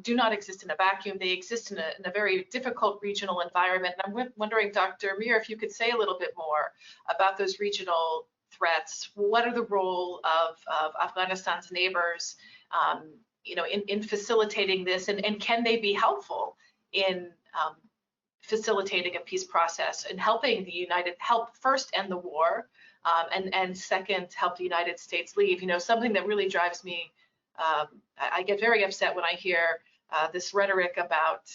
do not exist in a vacuum. They exist in a very difficult regional environment. And I'm wondering, Dr. Mir, if you could say a little bit more about those regional threats. What are the role of Afghanistan's neighbors, in facilitating this, and can they be helpful in facilitating a peace process and helping help first end the war, and second, help the United States leave? Something that really drives me, I get very upset when I hear this rhetoric about,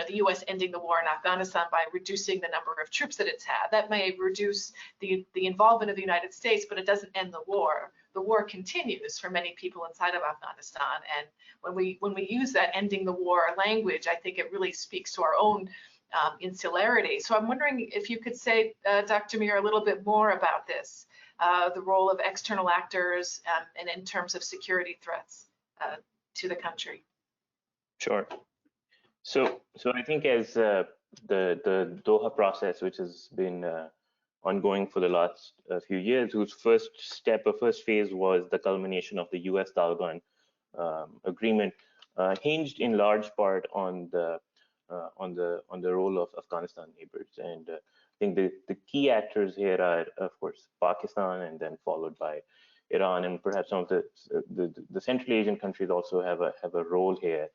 the U.S. ending the war in Afghanistan by reducing the number of troops that it's had. That may reduce the involvement of the United States, but it doesn't end the war. The war continues for many people inside of Afghanistan. And when we use that ending the war language, I think it really speaks to our own insularity. So I'm wondering if you could say, Dr. Mir, a little bit more about this, the role of external actors and in terms of security threats to the country. Sure. So I think as the Doha process, which has been ongoing for the last few years, whose first phase was the culmination of the U.S.-Taliban agreement, hinged in large part on the role of Afghanistan neighbors. And I think the key actors here are, of course, Pakistan, and then followed by Iran, and perhaps some of the Central Asian countries also have a role here.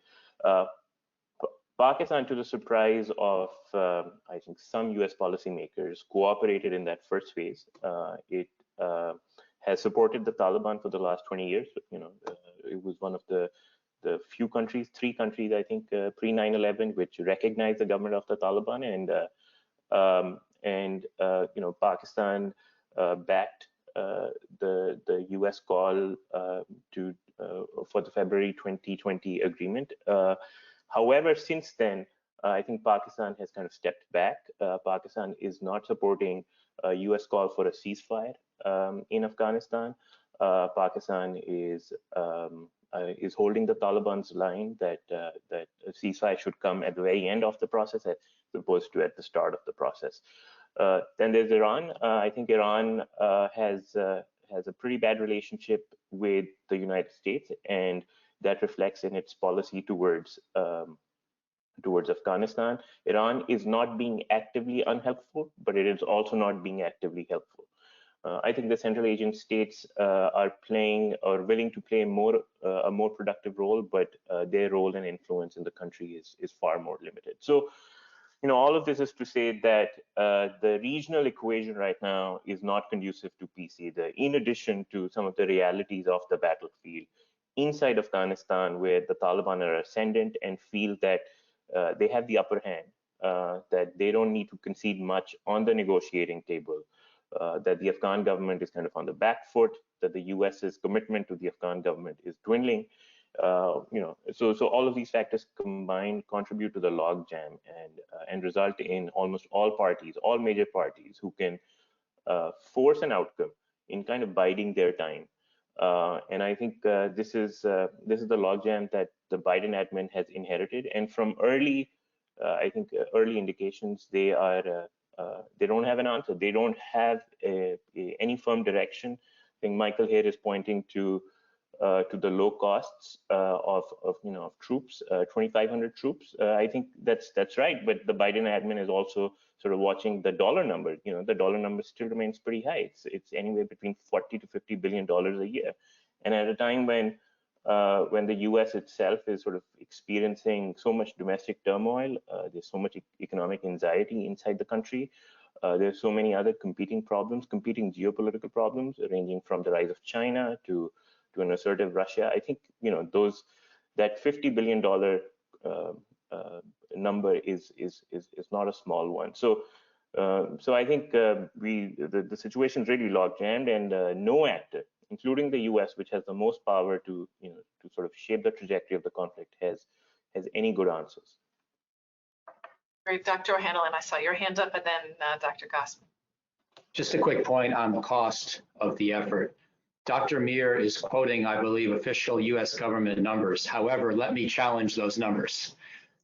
Pakistan, to the surprise of, I think, some US policymakers, cooperated in that first phase. It has supported the Taliban for the last 20 years. It was one of the few countries, 3 countries, I think, pre 9/11, which recognized the government of the Taliban, and Pakistan backed the US call for the February 2020 agreement. However, since then, I think Pakistan has kind of stepped back. Pakistan is not supporting a US call for a ceasefire in Afghanistan. Pakistan is holding the Taliban's line that a ceasefire should come at the very end of the process as opposed to at the start of the process. Then there's Iran. I think Iran has a pretty bad relationship with the United States, and that reflects in its policy towards Afghanistan. Iran is not being actively unhelpful, but it is also not being actively helpful. I think the Central Asian states are playing or willing to play a more productive role, but their role and influence in the country is far more limited. So, all of this is to say that the regional equation right now is not conducive to peace either, in addition to some of the realities of the battlefield inside Afghanistan, where the Taliban are ascendant and feel that they have the upper hand, that they don't need to concede much on the negotiating table, that the Afghan government is kind of on the back foot, that the US's commitment to the Afghan government is dwindling. So all of these factors combined contribute to the logjam and result in almost all major parties who can force an outcome in kind of biding their time. And I think this is the logjam that the Biden admin has inherited. And from early indications, they don't have an answer. They don't have any firm direction. I think Michael here is pointing to the low costs of troops, 2,500 troops. I think that's right, but the Biden admin is also sort of watching the dollar number. The dollar number still remains pretty high. It's anywhere between $40 to $50 billion a year, and at a time when the U.S. itself is sort of experiencing so much domestic turmoil, there's so much economic anxiety inside the country. There's so many other competing geopolitical problems, ranging from the rise of China to an assertive Russia. I think that $50 billion number is not a small one. So I think the situation is really logjammed, and no actor, including the U.S., which has the most power to sort of shape the trajectory of the conflict, has any good answers. Great, Dr. O'Hanlon, I saw your hand up, and then Dr. Gossman. Just a quick point on the cost of the effort. Dr. Mir is quoting, I believe, official U.S. government numbers. However, let me challenge those numbers.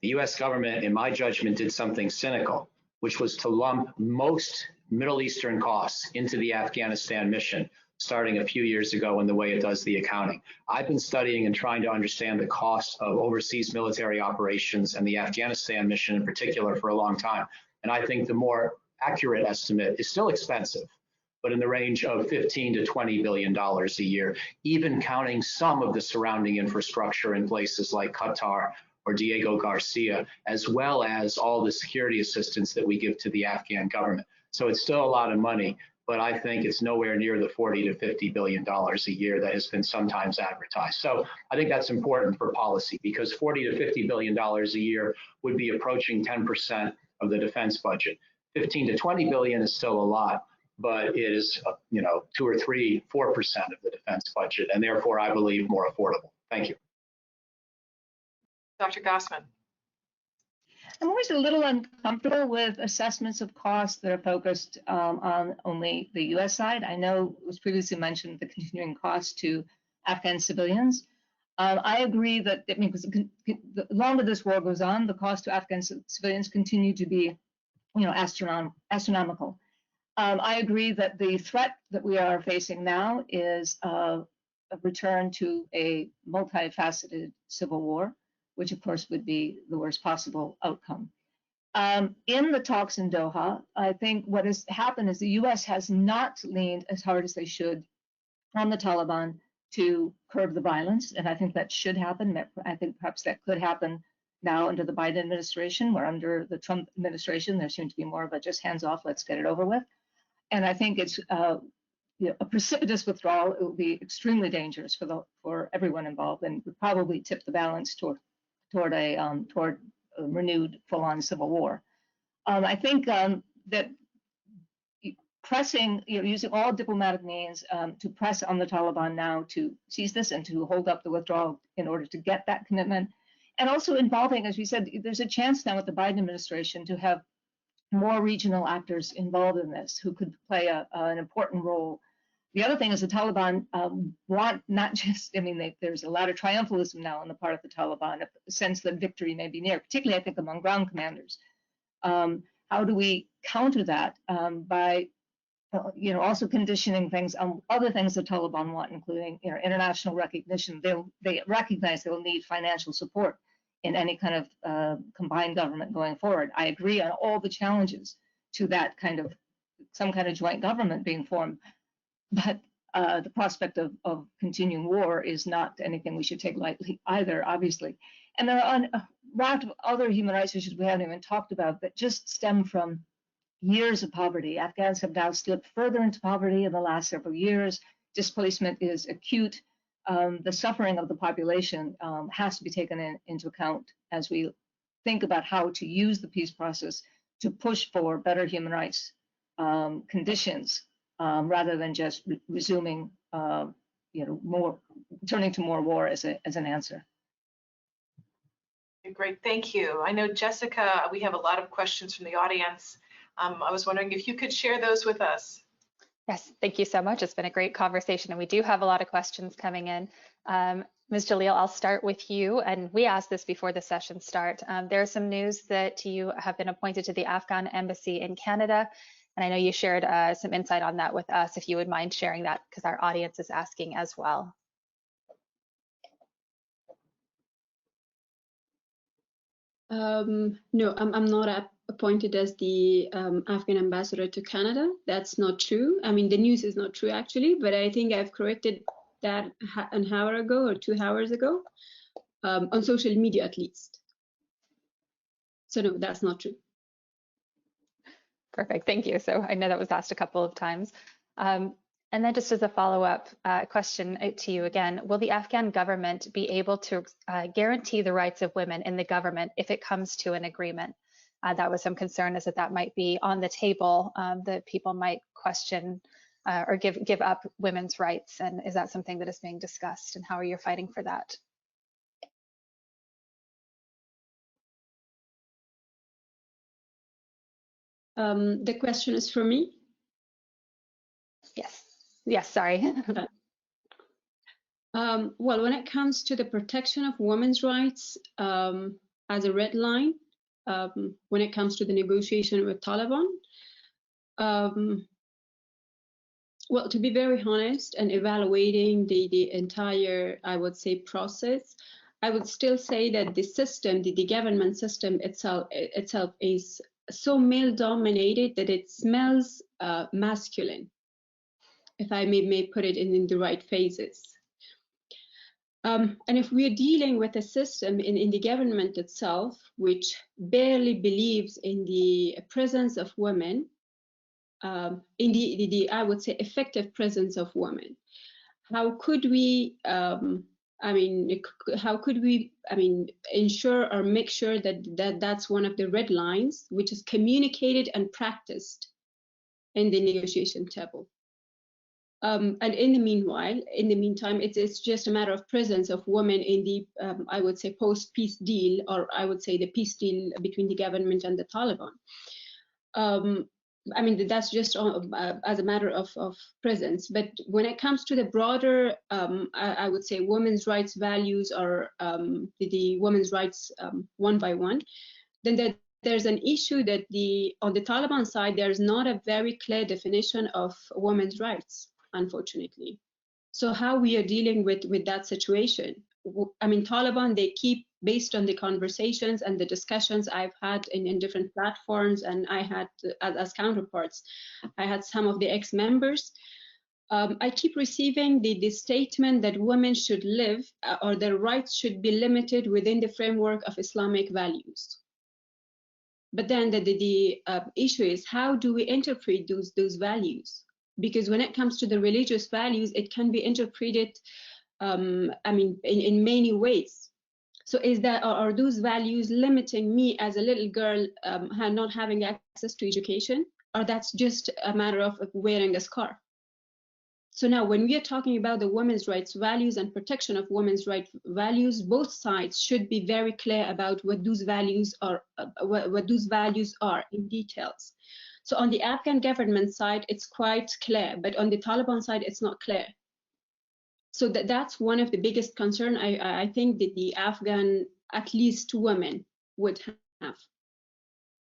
The U.S. government, in my judgment, did something cynical, which was to lump most Middle Eastern costs into the Afghanistan mission, starting a few years ago in the way it does the accounting. I've been studying and trying to understand the cost of overseas military operations and the Afghanistan mission in particular for a long time. And I think the more accurate estimate is still expensive, but in the range of $15 to $20 billion a year, even counting some of the surrounding infrastructure in places like Qatar or Diego Garcia, as well as all the security assistance that we give to the Afghan government. So it's still a lot of money, but I think it's nowhere near the $40 to $50 billion a year that has been sometimes advertised. So I think that's important for policy, because $40 to $50 billion a year would be approaching 10% of the defense budget. 15 to 20 billion is still a lot, but it is 2 or 3, 4% of the defense budget, and therefore I believe more affordable. Thank you. Dr. Gossman. I'm always a little uncomfortable with assessments of costs that are focused on only the U.S. side. I know it was previously mentioned the continuing cost to Afghan civilians. I agree that the longer this war goes on, the cost to Afghan civilians continue to be, astronomical. I agree that the threat that we are facing now is a return to a multifaceted civil war, which of course would be the worst possible outcome. In the talks in Doha, I think what has happened is the U.S. has not leaned as hard as they should on the Taliban to curb the violence, and I think that should happen. I think perhaps that could happen now under the Biden administration, where under the Trump administration, there seemed to be more of a just hands off, let's get it over with. And I think it's a precipitous withdrawal. It would be extremely dangerous for everyone involved, and would probably tip the balance toward a renewed full-on civil war. I think that pressing, using all diplomatic means to press on the Taliban now to cease this and to hold up the withdrawal in order to get that commitment, and also involving, as we said, there's a chance now with the Biden administration to have more regional actors involved in this who could play an important role. The other thing is the Taliban want not just, there's a lot of triumphalism now on the part of the Taliban, a sense that victory may be near, particularly I think among ground commanders. How do we counter that by, also conditioning things on other things the Taliban want, including, international recognition. They recognize they'll need financial support in any kind of combined government going forward. I agree on all the challenges to that some kind of joint government being formed, but the prospect of continuing war is not anything we should take lightly either, obviously. And there are a lot of other human rights issues we haven't even talked about that just stem from years of poverty. Afghans have now slipped further into poverty in the last several years. Displacement is acute. The suffering of the population has to be taken into account as we think about how to use the peace process to push for better human rights conditions, rather than just resuming, turning to more war as an answer. Great, thank you. I know, Jessica, we have a lot of questions from the audience. I was wondering if you could share those with us. Yes, thank you so much. It's been a great conversation, and we do have a lot of questions coming in. Ms. Jalil, I'll start with you, and we asked this before the session start. There's some news that you have been appointed to the Afghan embassy in Canada, and I know you shared some insight on that with us, if you would mind sharing that, because our audience is asking as well. No, I'm not appointed as the Afghan ambassador to Canada. That's not true. The news is not true actually, but I think I've corrected that an hour ago or 2 hours ago, on social media at least. So no, that's not true. Perfect, thank you. So I know that was asked a couple of times. And then just as a follow-up question to you again, will the Afghan government be able to guarantee the rights of women in the government if it comes to an agreement? That was some concern, is that might be on the table, that people might question or give up women's rights. And is that something that is being discussed, and how are you fighting for that? The question is for me? Yes, sorry. Well, when it comes to the protection of women's rights as a red line, when it comes to the negotiation with Taliban, well, to be very honest and evaluating the entire, I would say, process, I would still say that the system, the government system itself is so male dominated that it smells masculine, if I may put it in the right phases. And if we're dealing with a system in the government itself, which barely believes in the presence of women, in the I would say, effective presence of women, how could we, ensure or make sure that that's one of the red lines, which is communicated and practiced in the negotiation table? And in the meantime, it's just a matter of presence of women in the, I would say, post-peace deal, or I would say the peace deal between the government and the Taliban. That's just as a matter of presence. But when it comes to the broader, I would say, women's rights values, or the women's rights one by one, then there's an issue that on the Taliban side, there's not a very clear definition of women's rights, unfortunately. So how we are dealing with that situation? Taliban, they keep, based on the conversations and the discussions I've had in different platforms, and I had as counterparts, I had some of the ex-members. I keep receiving the statement that women should live or their rights should be limited within the framework of Islamic values. But then the issue is, how do we interpret those values? Because when it comes to the religious values, it can be interpreted, I mean, in many ways. So are those values limiting me as a little girl not having access to education? Or that's just a matter of wearing a scarf? So now when we are talking about the women's rights values and protection of women's rights values, both sides should be very clear about what those values are, what those values are in details. So on the Afghan government side, it's quite clear, but on the Taliban side, it's not clear. So that's one of the biggest concern I think that the Afghan, at least women, would have.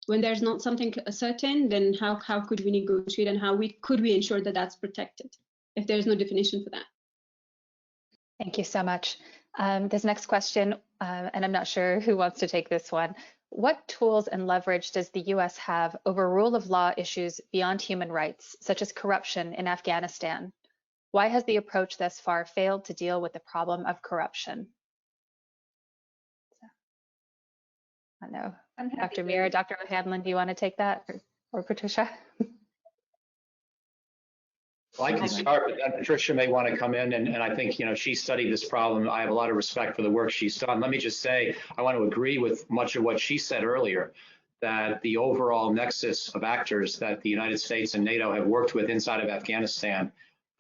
When there's not something certain, then how could we negotiate, and could we ensure that that's protected if there's no definition for that? Thank you so much. This next question, and I'm not sure who wants to take this one. What tools and leverage does the US have over rule of law issues beyond human rights, such as corruption in Afghanistan? Why has the approach thus far failed to deal with the problem of corruption? I know, Dr. Mira, Dr. O'Hanlon, do you want to take that, or Patricia? Well, I can start, but then Patricia may want to come in, and I think, she studied this problem. I have a lot of respect for the work she's done. Let me just say, I want to agree with much of what she said earlier, that the overall nexus of actors that the United States and NATO have worked with inside of Afghanistan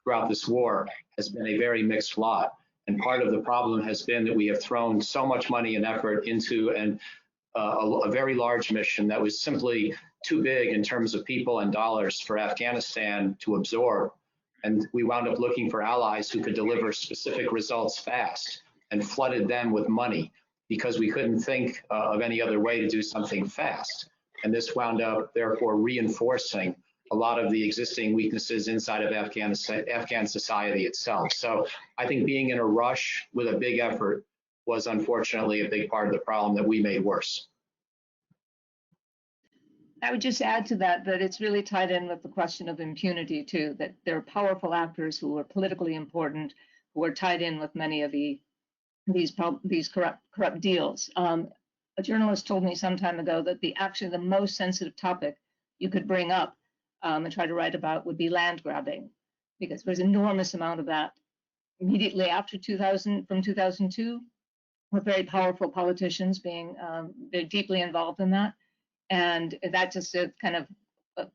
throughout this war has been a very mixed lot. And part of the problem has been that we have thrown so much money and effort into a very large mission that was simply too big in terms of people and dollars for Afghanistan to absorb. And we wound up looking for allies who could deliver specific results fast, and flooded them with money because we couldn't think of any other way to do something fast. And this wound up, therefore, reinforcing a lot of the existing weaknesses inside of Afghan society itself. So I think being in a rush with a big effort was unfortunately a big part of the problem that we made worse. I would just add to that it's really tied in with the question of impunity too, that there are powerful actors who are politically important, who are tied in with many of these corrupt deals. A journalist told me some time ago that actually the most sensitive topic you could bring up and try to write about would be land grabbing, because there's an enormous amount of that immediately after 2002, with very powerful politicians being very deeply involved in that. And that just is kind of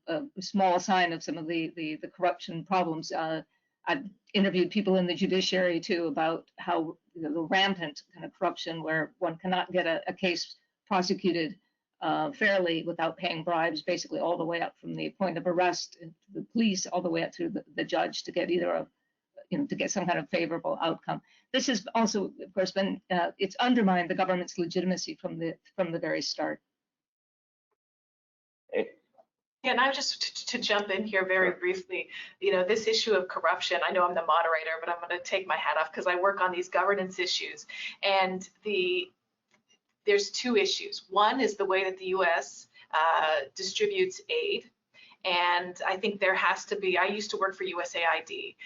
a small sign of some of the corruption problems. I've interviewed people in the judiciary too about how the rampant kind of corruption, where one cannot get a case prosecuted fairly without paying bribes, basically all the way up from the point of arrest to the police, all the way up through the judge to get either to get some kind of favorable outcome. This has also, of course, been it's undermined the government's legitimacy from the very start. Yeah, and I just to jump in here very briefly, this issue of corruption, I know I'm the moderator, but I'm going to take my hat off because I work on these governance issues. And there's two issues. One is the way that the US distributes aid. And I think there has to be, I used to work for USAID,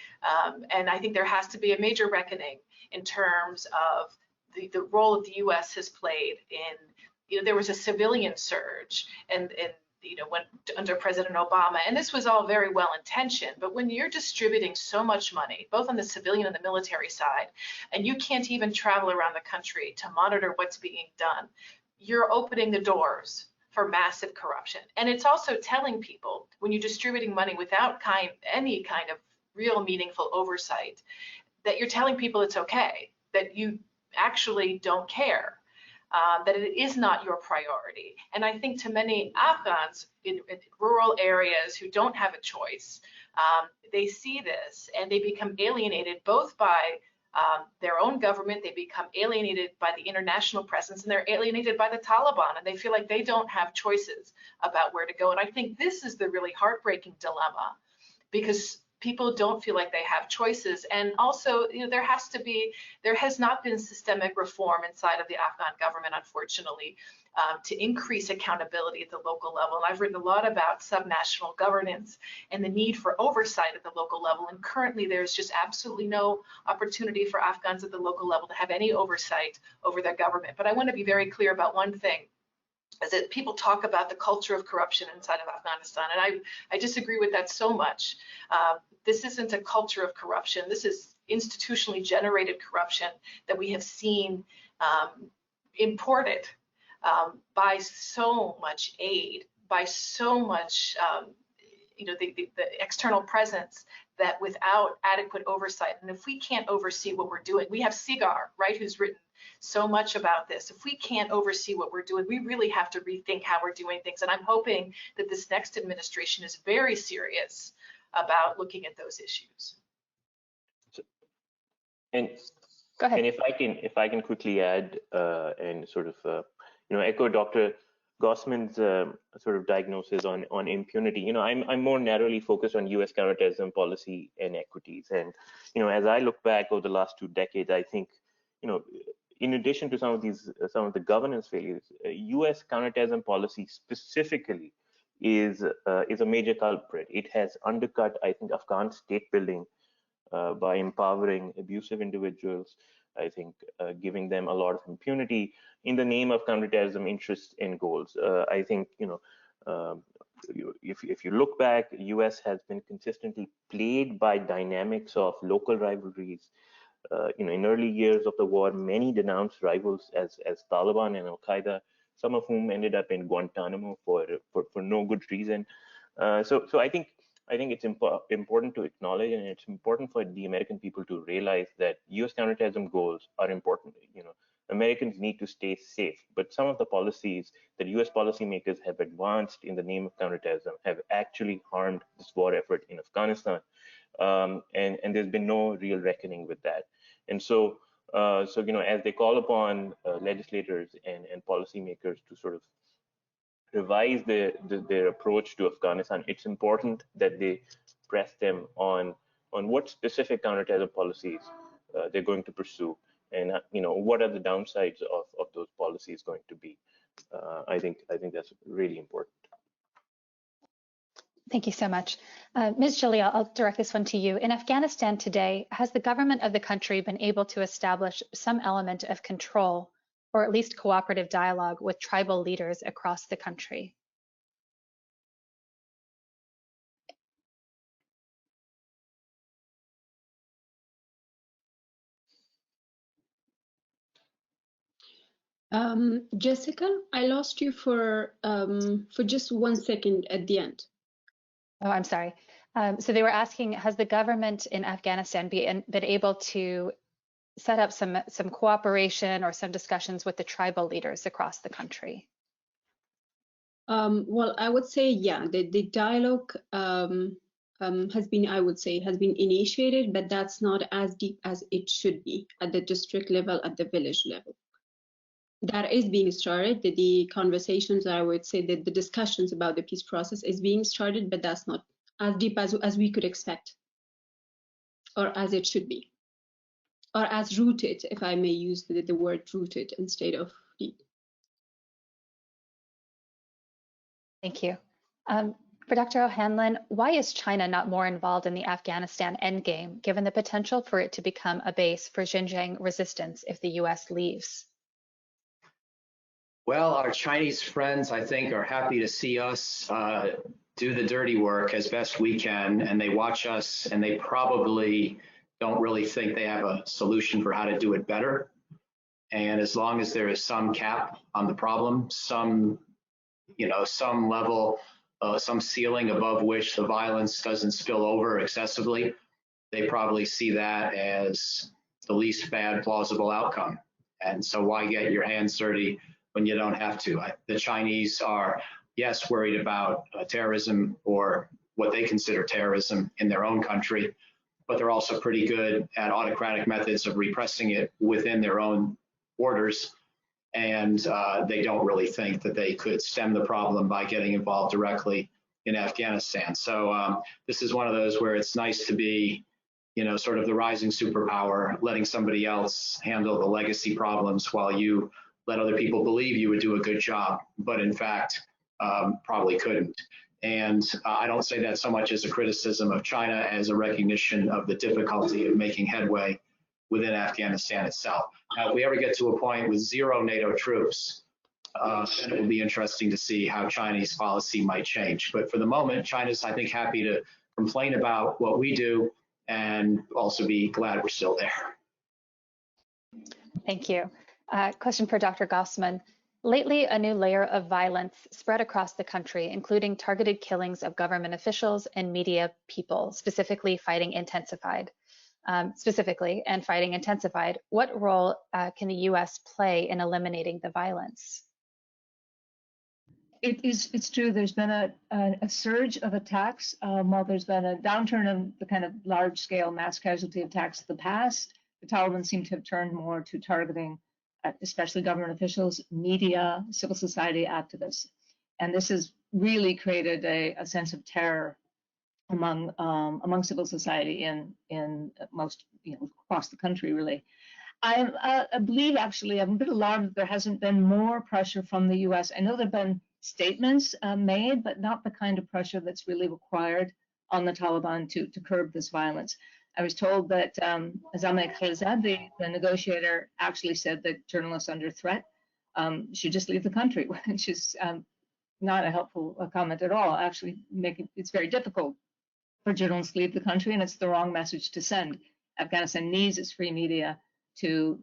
and I think there has to be a major reckoning in terms of the role that the US has played in, there was a civilian surge and when under President Obama, and this was all very well intentioned, but when you're distributing so much money, both on the civilian and the military side, and you can't even travel around the country to monitor what's being done, you're opening the doors for massive corruption. And it's also telling people, when you're distributing money without any kind of real meaningful oversight, that you're telling people it's okay, that you actually don't care. That it is not your priority. And I think to many Afghans in rural areas who don't have a choice, they see this and they become alienated both by their own government, they become alienated by the international presence, and they're alienated by the Taliban, and they feel like they don't have choices about where to go. And I think this is the really heartbreaking dilemma, because people don't feel like they have choices. And also, there has not been systemic reform inside of the Afghan government, unfortunately, to increase accountability at the local level. And I've written a lot about subnational governance and the need for oversight at the local level. And currently, there's just absolutely no opportunity for Afghans at the local level to have any oversight over their government. But I want to be very clear about one thing, is that people talk about the culture of corruption inside of Afghanistan, and I disagree with that so much. This isn't a culture of corruption. This is institutionally generated corruption that we have seen imported by so much aid, by so much the external presence, that without adequate oversight, and if we can't oversee what we're doing, we have Sigar, right, who's written so much about this. If we can't oversee what we're doing, we really have to rethink how we're doing things. And I'm hoping that this next administration is very serious about looking at those issues. And Go ahead. And if I can quickly add and sort of echo Dr. Gossman's sort of diagnosis on impunity. I'm more narrowly focused on U.S. counterterrorism policy and equities. And as I look back over the last 2 decades, I think in addition to some of the governance failures, U.S. counterterrorism policy specifically is a major culprit. It has undercut, I think, Afghan state building by empowering abusive individuals, I think giving them a lot of impunity in the name of counterterrorism interests and goals. I think, if you look back, U.S. has been consistently plagued by dynamics of local rivalries. In early years of the war, many denounced rivals as Taliban and Al-Qaeda, some of whom ended up in Guantanamo for no good reason. So I think it's important to acknowledge, and it's important for the American people to realize that U.S. counterterrorism goals are important. Americans need to stay safe, but some of the policies that U.S. policymakers have advanced in the name of counterterrorism have actually harmed this war effort in Afghanistan, and there's been no real reckoning with that. And so as they call upon legislators and policymakers to sort of revise their approach to Afghanistan, it's important that they press them on what specific counterterrorism policies they're going to pursue, and what are the downsides of those policies going to be. I think that's really important. Thank you so much. Ms. Jalil, I'll direct this one to you. In Afghanistan today, has the government of the country been able to establish some element of control, or at least cooperative dialogue with tribal leaders across the country? Jessica, I lost you for just 1 second at the end. Oh, I'm sorry. So they were asking, has the government in Afghanistan been able to set up some cooperation or some discussions with the tribal leaders across the country? Well, I would say, yeah, the dialogue has been, I would say, has been initiated, but that's not as deep as it should be at the district level, at the village level. That is being started. The conversations, I would say that the discussions about the peace process is being started, but that's not as deep as we could expect, or as it should be, or as rooted, if I may use the word rooted instead of deep. Thank you. For Dr. O'Hanlon, why is China not more involved in the Afghanistan endgame, given the potential for it to become a base for Xinjiang resistance if the US leaves? Well, our Chinese friends, I think, are happy to see us do the dirty work as best we can, and they watch us, and they probably don't really think they have a solution for how to do it better. And as long as there is some cap on the problem, some level, some ceiling above which the violence doesn't spill over excessively, they probably see that as the least bad plausible outcome. And so why get your hands dirty when you don't have to? The Chinese are, yes, worried about terrorism, or what they consider terrorism in their own country, but they're also pretty good at autocratic methods of repressing it within their own borders. And they don't really think that they could stem the problem by getting involved directly in Afghanistan. So this is one of those where it's nice to be, sort of the rising superpower, letting somebody else handle the legacy problems while you let other people believe you would do a good job, but in fact, probably couldn't. And I don't say that so much as a criticism of China as a recognition of the difficulty of making headway within Afghanistan itself. Now, if we ever get to a point with 0 NATO troops, then it will be interesting to see how Chinese policy might change. But for the moment, China's, I think, happy to complain about what we do and also be glad we're still there. Thank you. Question for Dr. Gossman. Lately, a new layer of violence spread across the country, including targeted killings of government officials and media people, specifically fighting intensified. What role can the U.S. play in eliminating the violence? It's true. There's been a surge of attacks. While there's been a downturn in the kind of large-scale mass casualty attacks of the past, the Taliban seem to have turned more to targeting especially government officials, media, civil society activists. And this has really created a sense of terror among civil society in most, across the country, really. I believe, actually, I'm a bit alarmed that there hasn't been more pressure from the US. I know there have been statements made, but not the kind of pressure that's really required on the Taliban to curb this violence. I was told that Jalil, the negotiator, actually said that journalists under threat should just leave the country, which is not a helpful comment at all. Actually, it's very difficult for journalists to leave the country, and it's the wrong message to send. Afghanistan needs its free media to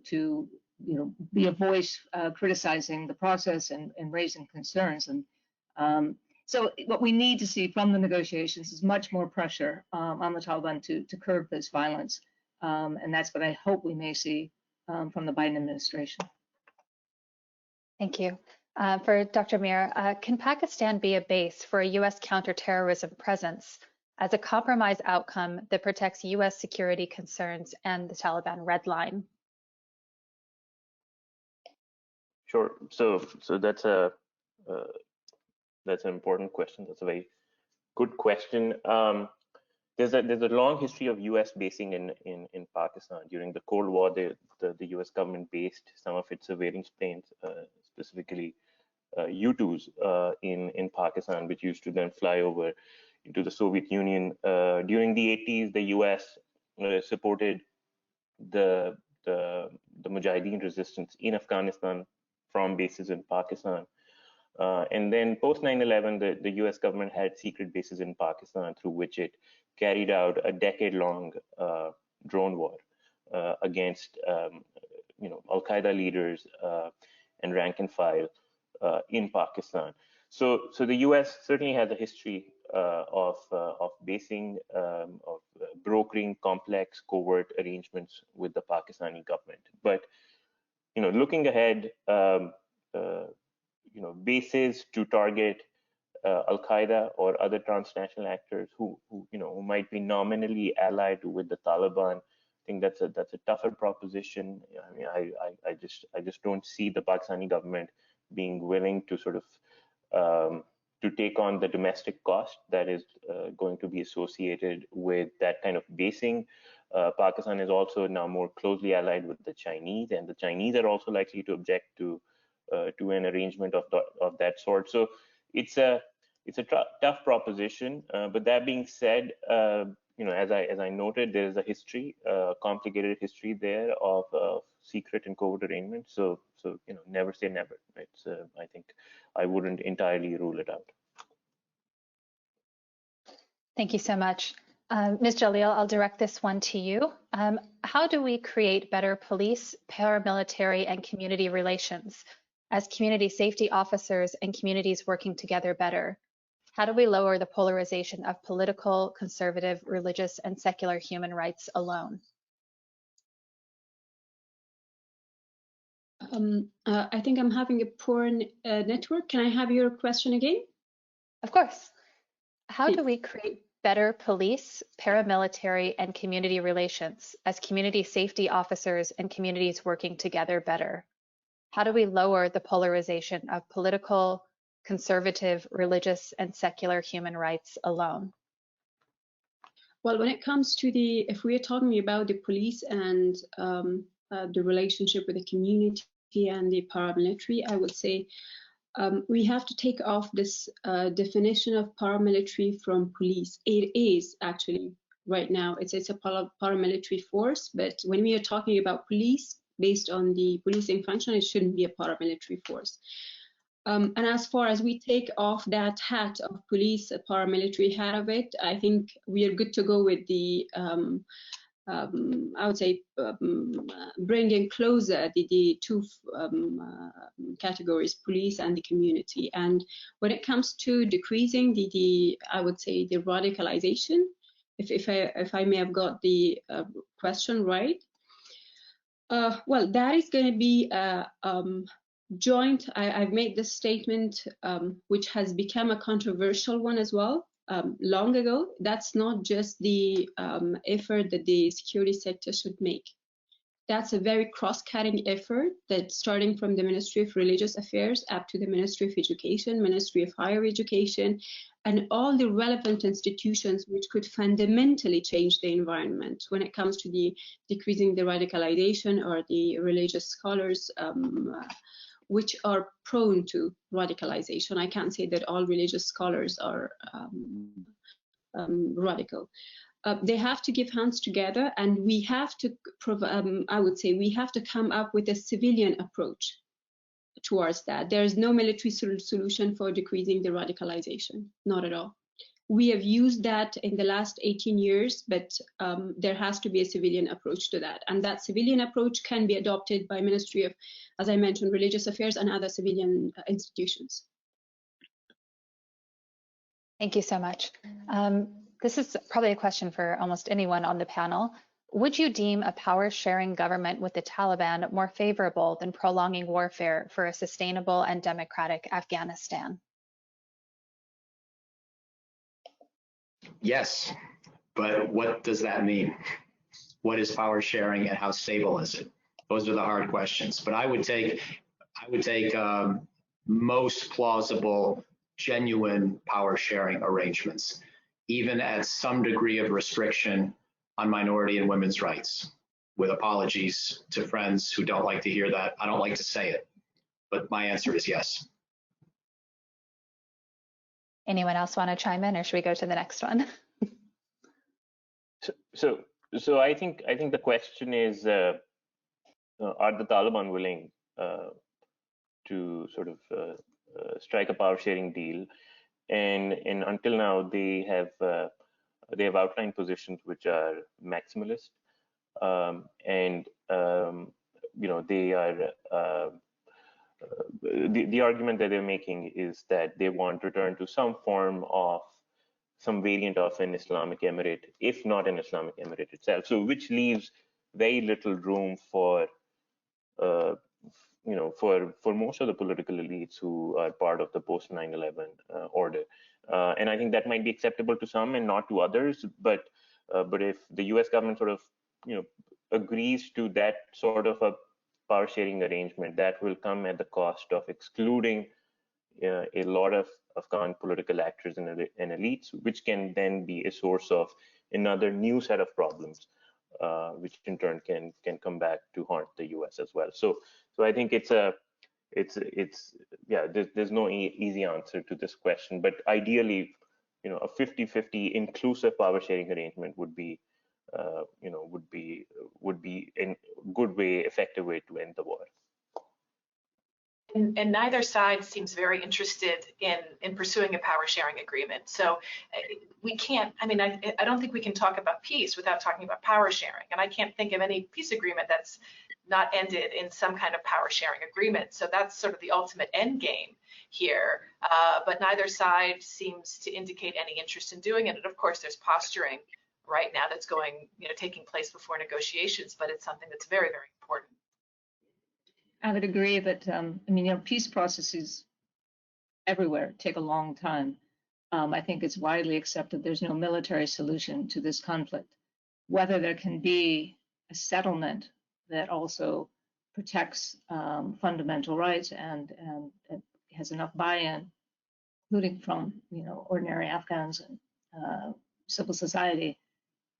be a voice criticizing the process and raising concerns. And so what we need to see from the negotiations is much more pressure on the Taliban to curb this violence. And that's what I hope we may see from the Biden administration. Thank you. For Dr. Mir, can Pakistan be a base for a U.S. counterterrorism presence as a compromise outcome that protects U.S. security concerns and the Taliban red line? Sure. So that's an important question. That's a very good question. There's a long history of U.S. basing in Pakistan. During the Cold War, the U.S. government based some of its surveillance planes, specifically U-2s, in Pakistan, which used to then fly over into the Soviet Union. During the 80s, the U.S. supported the Mujahideen resistance in Afghanistan from bases in Pakistan. And then post 9/11, the U.S. government had secret bases in Pakistan through which it carried out a decade-long drone war against Al-Qaeda leaders and rank and file in Pakistan. So the U.S. certainly has a history of basing, of brokering complex covert arrangements with the Pakistani government. But looking ahead, bases to target Al-Qaeda or other transnational actors who might be nominally allied with the Taliban, I think that's a tougher proposition. I mean, I just don't see the Pakistani government being willing to sort of to take on the domestic cost that is going to be associated with that kind of basing. Pakistan is also now more closely allied with the Chinese, and the Chinese are also likely to object to an arrangement of that sort. So it's a tough proposition. But that being said, as I noted, there is a history, complicated history there of secret and covert arrangements. So never say never. Right? So I think I wouldn't entirely rule it out. Thank you so much. Ms. Jalil, I'll direct this one to you. How do we create better police, paramilitary, and community relations as community safety officers and communities working together better? How do we lower the polarization of political, conservative, religious, and secular human rights alone? I think I'm having a poor network. Can I have your question again? Of course. How do we create better police, paramilitary, and community relations as community safety officers and communities working together better? How do we lower the polarization of political, conservative, religious, and secular human rights alone? Well, when it comes to if we are talking about the police and the relationship with the community and the paramilitary, I would say we have to take off this definition of paramilitary from police. It is actually right now, it's a paramilitary force, but when we are talking about police, based on the policing function, it shouldn't be a paramilitary force. And as far as we take off that hat of police, a paramilitary hat of it, I think we are good to go with the, I would say, bringing closer the two categories, police and the community. And when it comes to decreasing I would say, the radicalization, if I may have got the question right, well, that is going to be joint. I've made this statement, which has become a controversial one as well, long ago. That's not just the effort that the security sector should make. That's a very cross-cutting effort that, starting from the Ministry of Religious Affairs up to the Ministry of Education, Ministry of Higher Education, and all the relevant institutions which could fundamentally change the environment when it comes to the decreasing the radicalization or the religious scholars which are prone to radicalization. I can't say that all religious scholars are radical. They have to give hands together, and we have to I would say we have to come up with a civilian approach towards that. There is no military solution for decreasing the radicalization, not at all. We have used that in the last 18 years, but there has to be a civilian approach to that. And that civilian approach can be adopted by Ministry of, as I mentioned, Religious Affairs and other civilian institutions. Thank you so much. This is probably a question for almost anyone on the panel. Would you deem a power-sharing government with the Taliban more favorable than prolonging warfare for a sustainable and democratic Afghanistan? Yes, but what does that mean? What is power sharing and how stable is it? Those are the hard questions. But I would take most plausible, genuine power sharing arrangements, even at some degree of restriction on minority and women's rights. With apologies to friends who don't like to hear that, I don't like to say it, but my answer is yes. Anyone else want to chime in, or should we go to the next one? So I think the question is, are the Taliban willing to sort of strike a power sharing deal? And until now, they have outlined positions which are maximalist, and you know, they are. The argument that they're making is that they want to return to some variant of an Islamic emirate, if not an Islamic emirate itself. So, which leaves very little room for, you know, for most of the political elites who are part of the post 9/11 order. And I think that might be acceptable to some and not to others. But if the U.S. government sort of, you know, agrees to that sort of a power sharing arrangement, that will come at the cost of excluding a lot of Afghan political actors and elites, which can then be a source of another new set of problems, which in turn can come back to haunt the U.S. as well. So I think it's yeah, there's no easy answer to this question, but ideally, you know, a 50-50 inclusive power sharing arrangement would be you know, would be a good way, effective way to end the war. And neither side seems very interested in pursuing a power sharing agreement. So we can't, I mean, I don't think we can talk about peace without talking about power sharing. And I can't think of any peace agreement that's not ended in some kind of power sharing agreement. So that's sort of the ultimate end game here. But neither side seems to indicate any interest in doing it. And of course, there's posturing right now that's going, you know, taking place before negotiations, but it's something that's very, very important. I would agree that, I mean, you know, peace processes everywhere take a long time. I think it's widely accepted there's no military solution to this conflict. Whether there can be a settlement that also protects fundamental rights and has enough buy-in including from ordinary Afghans and civil society.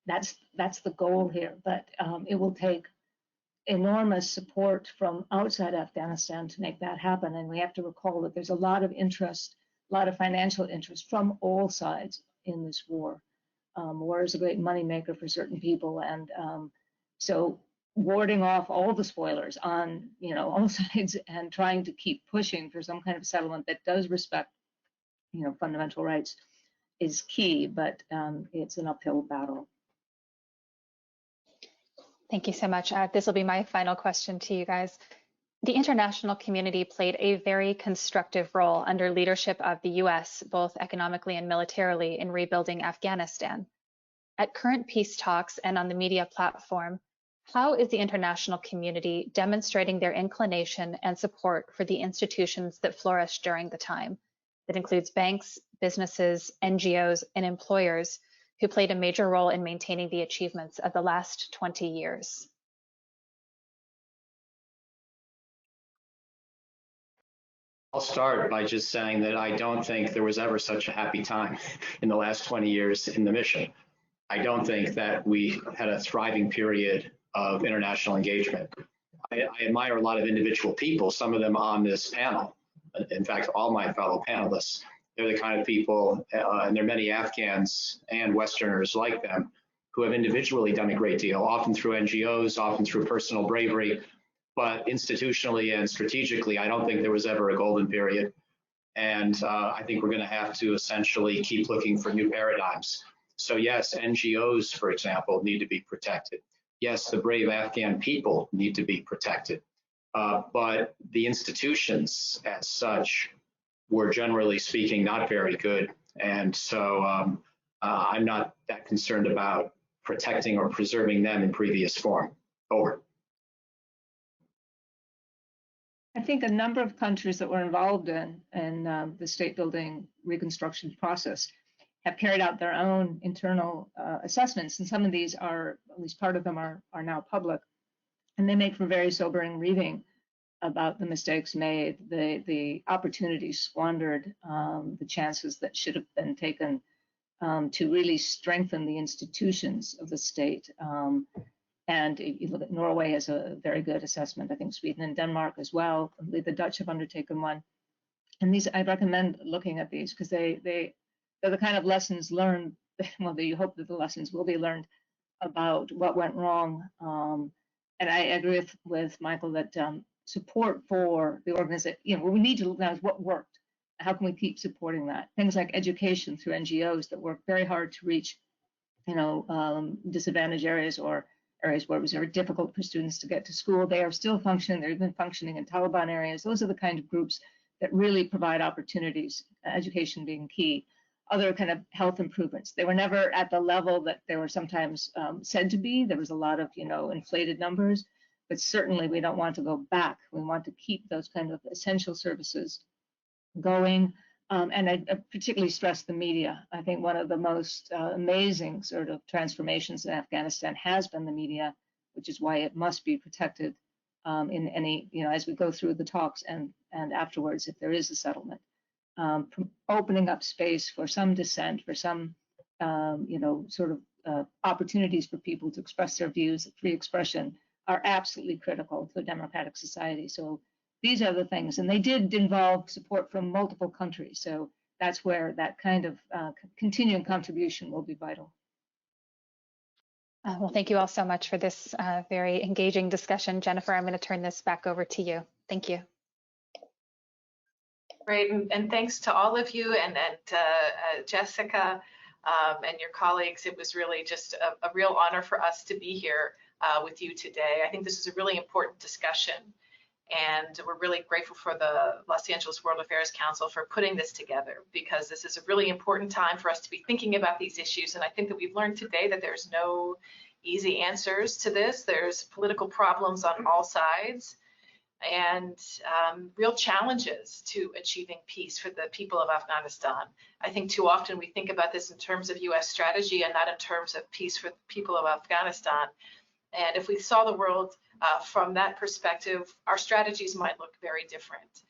That's the goal here, but it will take enormous support from outside Afghanistan to make that happen. And we have to recall that there's a lot of interest, a lot of financial interest from all sides in this war. War is a great moneymaker for certain people, and so warding off all the spoilers on all sides and trying to keep pushing for some kind of settlement that does respect fundamental rights is key, but it's an uphill battle. Thank you so much. This will be my final question to you guys. The international community played a very constructive role under leadership of the US, both economically and militarily, in rebuilding Afghanistan. At current peace talks and on the media platform, how is the international community demonstrating their inclination and support for the institutions that flourished during the time? That includes banks, businesses, NGOs, and employers who played a major role in maintaining the achievements of the last 20 years. I'll start by just saying that I don't think there was ever such a happy time in the last 20 years in the mission. I don't think that we had a thriving period of international engagement. I admire a lot of individual people, some of them on this panel. In fact, all my fellow panelists, they're the kind of people, and there are many Afghans and Westerners like them, who have individually done a great deal, often through NGOs, often through personal bravery, but institutionally and strategically, I don't think there was ever a golden period. And I think we're going to have to essentially keep looking for new paradigms. So yes, NGOs, for example, need to be protected. Yes, the brave Afghan people need to be protected. But the institutions as such were, generally speaking, not very good. And so I'm not that concerned about protecting or preserving them in previous form. Over. I think a number of countries that were involved in the state building reconstruction process have carried out their own internal assessments, and some of these are, at least part of them are now public, and they make for very sobering reading about the mistakes made, the opportunities squandered, the chances that should have been taken to really strengthen the institutions of the state. And if you look at Norway has a very good assessment. I think Sweden and Denmark as well. I believe the Dutch have undertaken one. And these, I recommend looking at these because they're the kind of lessons learned. Well, you hope that the lessons will be learned about what went wrong. And I agree with Michael that support for the organization, what we need to look at is what worked. How can we keep supporting that? Things like education through NGOs that work very hard to reach, disadvantaged areas or areas where it was very difficult for students to get to school. They are still functioning. They've been functioning in Taliban areas. Those are the kind of groups that really provide opportunities, education being key. Other kind of health improvements. They were never at the level that they were sometimes said to be. There was a lot of, inflated numbers, but certainly we don't want to go back. We want to keep those kind of essential services going. And I particularly stress the media. I think one of the most amazing sort of transformations in Afghanistan has been the media, which is why it must be protected in any, as we go through the talks and afterwards, if there is a settlement. Opening up space for some dissent, for some, opportunities for people to express their views, free expression, are absolutely critical to a democratic society. So these are the things, and they did involve support from multiple countries. So that's where that kind of continuing contribution will be vital. Well, thank you all so much for this very engaging discussion. Jennifer, I'm going to turn this back over to you. Thank you. Great, and thanks to all of you and Jessica and your colleagues. It was really just a real honor for us to be here with you today. I think this is a really important discussion, and we're really grateful for the Los Angeles World Affairs Council for putting this together, because this is a really important time for us to be thinking about these issues. And I think that we've learned today that there's no easy answers to this. There's political problems on all sides, and real challenges to achieving peace for the people of Afghanistan. I think too often we think about this in terms of US strategy and not in terms of peace for the people of Afghanistan. And if we saw the world from that perspective, our strategies might look very different.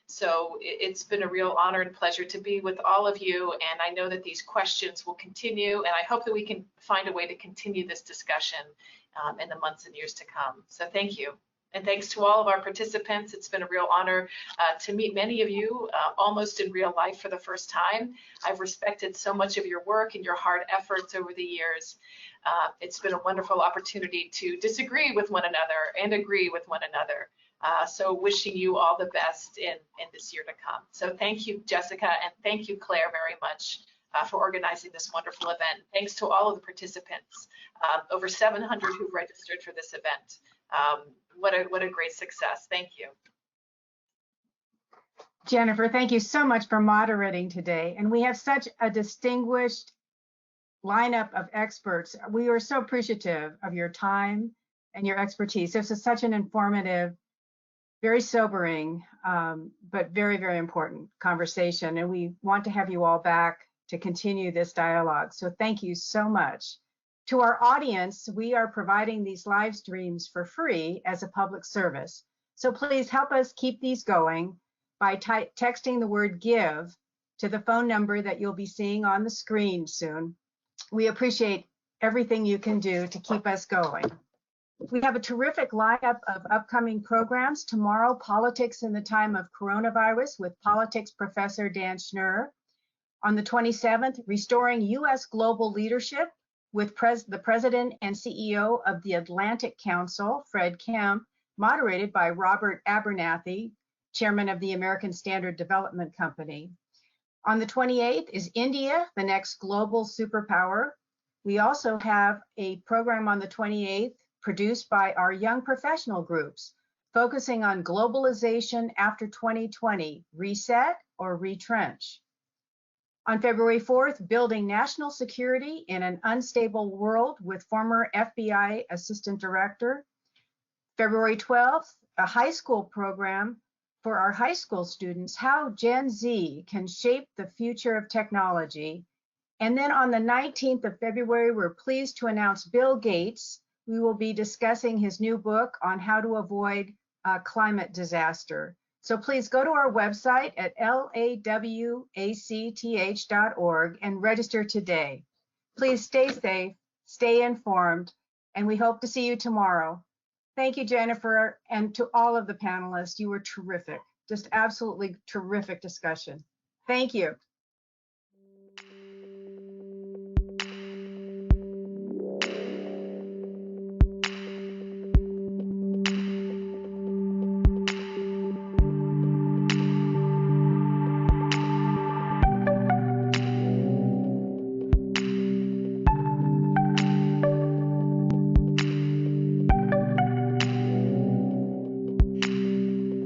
So it's been a real honor and pleasure to be with all of you, and I know that these questions will continue, and I hope that we can find a way to continue this discussion in the months and years to come. So thank you. And thanks to all of our participants. It's been a real honor to meet many of you almost in real life for the first time. I've respected so much of your work and your hard efforts over the years. It's been a wonderful opportunity to disagree with one another and agree with one another. So wishing you all the best in this year to come. So thank you, Jessica, and thank you, Claire, very much for organizing this wonderful event. Thanks to all of the participants, over 700 who've registered for this event. What a great success. Thank you. Jennifer, thank you so much for moderating today. And we have such a distinguished lineup of experts. We are so appreciative of your time and your expertise. This is such an informative, very sobering, but very, very important conversation. And we want to have you all back to continue this dialogue. So thank you so much. To our audience, we are providing these live streams for free as a public service. So please help us keep these going by texting the word GIVE to the phone number that you'll be seeing on the screen soon. We appreciate everything you can do to keep us going. We have a terrific lineup of upcoming programs. Tomorrow, Politics in the Time of Coronavirus with politics professor Dan Schnurr. On the 27th, Restoring U.S. Global Leadership with the President and CEO of the Atlantic Council, Fred Kemp, moderated by Robert Abernathy, Chairman of the American Standard Development Company. On the 28th is India, the next global superpower. We also have a program on the 28th produced by our young professional groups, focusing on globalization after 2020, reset or retrench. On February 4th, Building National Security in an Unstable World with former FBI Assistant Director. February 12th, a high school program for our high school students, how Gen Z can shape the future of technology. And then on the 19th of February, we're pleased to announce Bill Gates. We will be discussing his new book on how to avoid climate disaster. So please go to our website at lawacth.org and register today. Please stay safe, stay informed, and we hope to see you tomorrow. Thank you, Jennifer, and to all of the panelists. You were terrific. Just absolutely terrific discussion. Thank you.